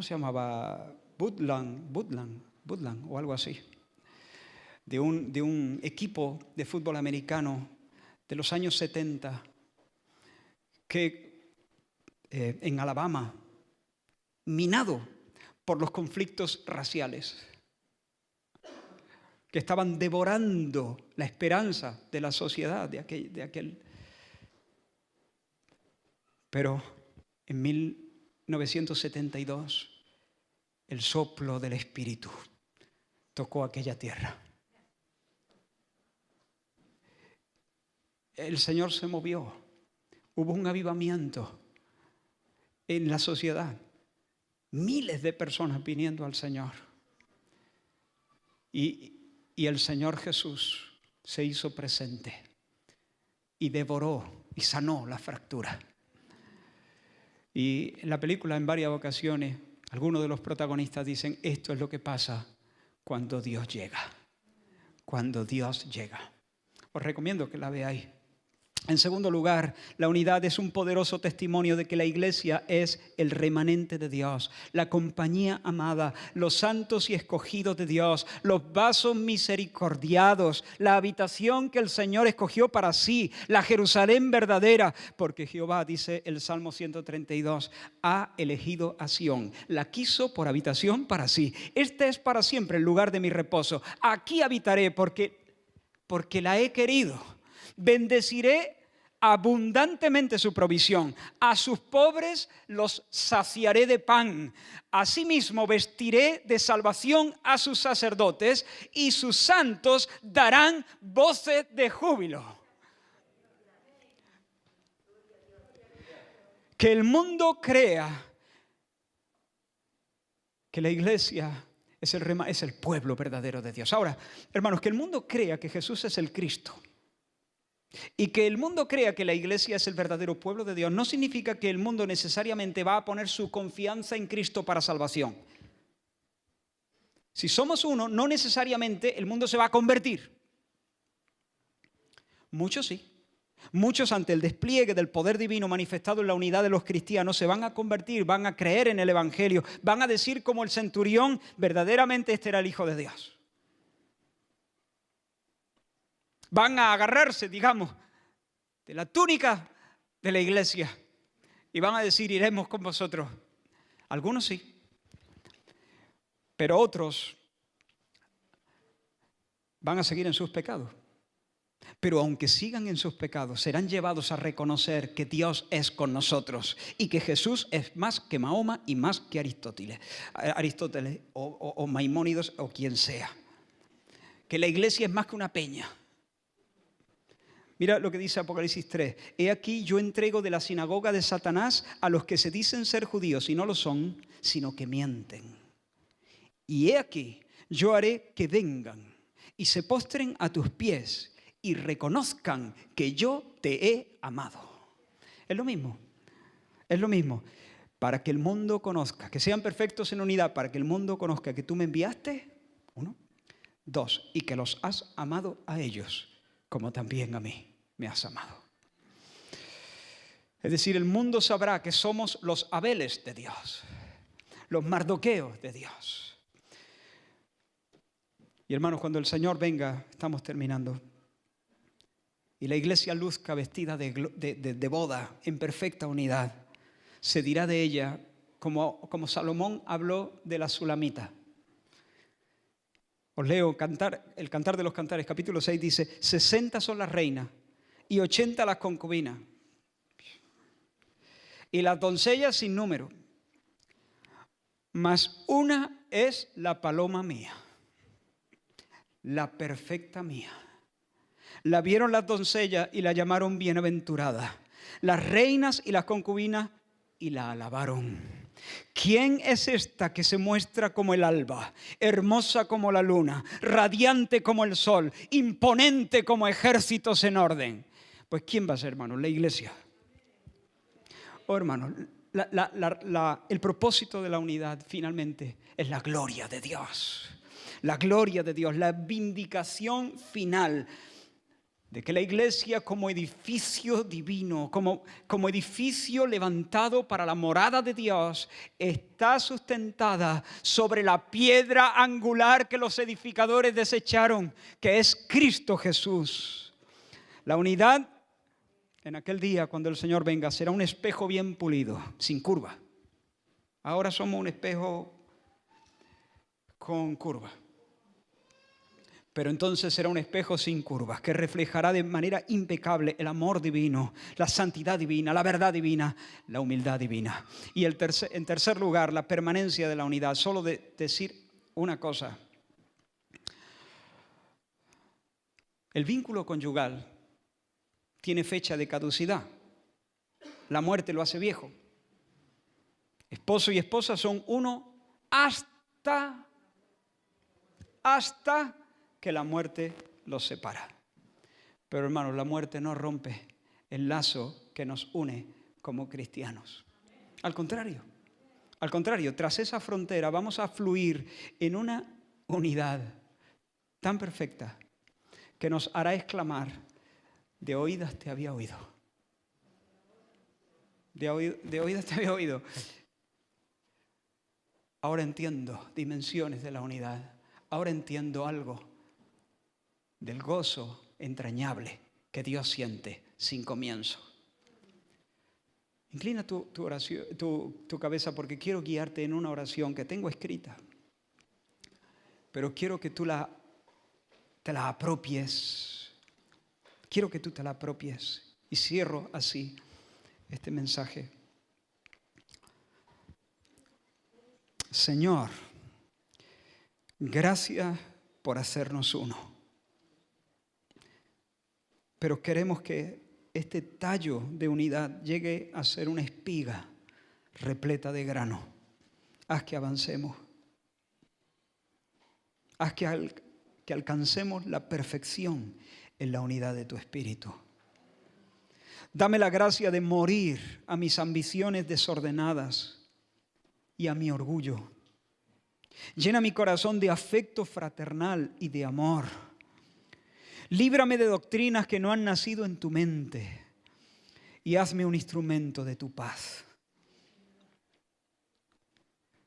se llamaba? Woodland o algo así. De un equipo de fútbol americano de los años 70 que en Alabama, minado por los conflictos raciales, que estaban devorando la esperanza de la sociedad de aquel. Pero en 1972, el soplo del Espíritu tocó aquella tierra. El Señor se movió. Hubo un avivamiento en la sociedad. Miles de personas viniendo al Señor. Y el Señor Jesús se hizo presente y devoró y sanó la fractura. Y en la película, en varias ocasiones, algunos de los protagonistas dicen: esto es lo que pasa cuando Dios llega. Cuando Dios llega. Os recomiendo que la veáis. En segundo lugar, la unidad es un poderoso testimonio de que la iglesia es el remanente de Dios, la compañía amada, los santos y escogidos de Dios, los vasos misericordiados, la habitación que el Señor escogió para sí, la Jerusalén verdadera, porque Jehová, dice el Salmo 132, ha elegido a Sión, la quiso por habitación para sí. Este es para siempre el lugar de mi reposo. Aquí habitaré porque la he querido. Bendeciré abundantemente su provisión. A sus pobres los saciaré de pan. Asimismo vestiré de salvación a sus sacerdotes y sus santos darán voces de júbilo. Que el mundo crea que la iglesia es el pueblo verdadero de Dios. Ahora, hermanos, que el mundo crea que Jesús es el Cristo y que el mundo crea que la iglesia es el verdadero pueblo de Dios no significa que el mundo necesariamente va a poner su confianza en Cristo para salvación. Si somos uno, no necesariamente el mundo se va a convertir. Muchos sí. Muchos, ante el despliegue del poder divino manifestado en la unidad de los cristianos, se van a convertir, van a creer en el Evangelio, van a decir como el centurión: verdaderamente este era el Hijo de Dios. Van a agarrarse, digamos, de la túnica de la iglesia y van a decir: iremos con vosotros. Algunos sí, pero otros van a seguir en sus pecados. Pero aunque sigan en sus pecados, serán llevados a reconocer que Dios es con nosotros y que Jesús es más que Mahoma y más que Aristóteles o Maimónides o quien sea. Que la iglesia es más que una peña. Mira lo que dice Apocalipsis 3. He aquí yo entrego de la sinagoga de Satanás a los que se dicen ser judíos y no lo son, sino que mienten. Y he aquí yo haré que vengan y se postren a tus pies y reconozcan que yo te he amado. Es lo mismo. Es lo mismo. Para que el mundo conozca, que sean perfectos en unidad, para que el mundo conozca que tú me enviaste, 1. 2, y que los has amado a ellos, como también a mí me has amado. Es decir, el mundo sabrá que somos los Abeles de Dios, los Mardoqueos de Dios. Y hermanos, cuando el Señor venga, estamos terminando, y la iglesia luzca vestida de boda en perfecta unidad, se dirá de ella, como Salomón habló de la Sulamita. Os leo el Cantar de los Cantares, capítulo 6, dice: 60 son las reinas y 80 las concubinas, y las doncellas sin número, mas una es la paloma mía, la perfecta mía, La vieron las doncellas y la llamaron bienaventurada. Las reinas y las concubinas y la alabaron. ¿Quién es esta que se muestra como el alba, hermosa como la luna, radiante como el sol, imponente como ejércitos en orden? Pues ¿quién va a ser, hermano? La iglesia. Oh, hermano, el propósito de la unidad finalmente es la gloria de Dios. La gloria de Dios, la vindicación final de que la iglesia como edificio divino, como edificio levantado para la morada de Dios, está sustentada sobre la piedra angular que los edificadores desecharon, que es Cristo Jesús. La unidad en aquel día, cuando el Señor venga, será un espejo bien pulido, sin curva. Ahora somos un espejo con curva. Pero entonces será un espejo sin curvas, que reflejará de manera impecable el amor divino, la santidad divina, la verdad divina, la humildad divina. Y en tercer lugar, la permanencia de la unidad. Solo decir una cosa. El vínculo conyugal tiene fecha de caducidad. La muerte lo hace viejo. Esposo y esposa son uno hasta que la muerte los separa. Pero hermanos, la muerte no rompe el lazo que nos une como cristianos. Al contrario, tras esa frontera vamos a fluir en una unidad tan perfecta que nos hará exclamar: de oídas te había oído. De oídas te había oído. Ahora entiendo dimensiones de la unidad. Ahora entiendo algo del gozo entrañable que Dios siente sin comienzo. Inclina tu cabeza, porque quiero guiarte en una oración que tengo escrita. Pero quiero que tú te la apropies. Quiero que tú te la apropies. Y cierro así este mensaje. Señor, gracias por hacernos uno. Pero queremos que este tallo de unidad llegue a ser una espiga repleta de grano. Haz que avancemos. Haz que alcancemos la perfección en la unidad de tu Espíritu. Dame la gracia de morir a mis ambiciones desordenadas y a mi orgullo. Llena mi corazón de afecto fraternal y de amor. Líbrame de doctrinas que no han nacido en tu mente y hazme un instrumento de tu paz.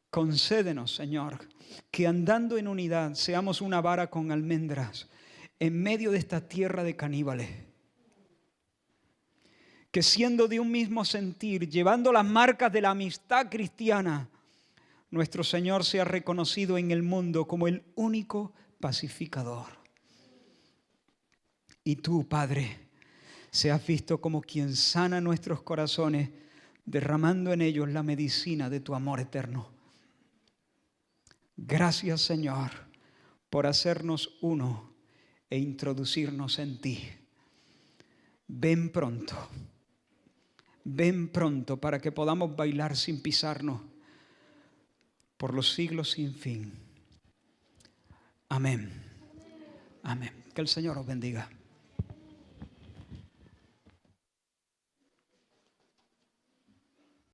Concédenos, Señor, que andando en unidad seamos una vara con almendras en medio de esta tierra de caníbales. Que siendo de un mismo sentir, llevando las marcas de la amistad cristiana, nuestro Señor sea reconocido en el mundo como el único pacificador. Y tú, Padre, seas visto como quien sana nuestros corazones, derramando en ellos la medicina de tu amor eterno. Gracias, Señor, por hacernos uno e introducirnos en ti. Ven pronto para que podamos bailar sin pisarnos por los siglos sin fin. Amén. Amén. Que el Señor os bendiga.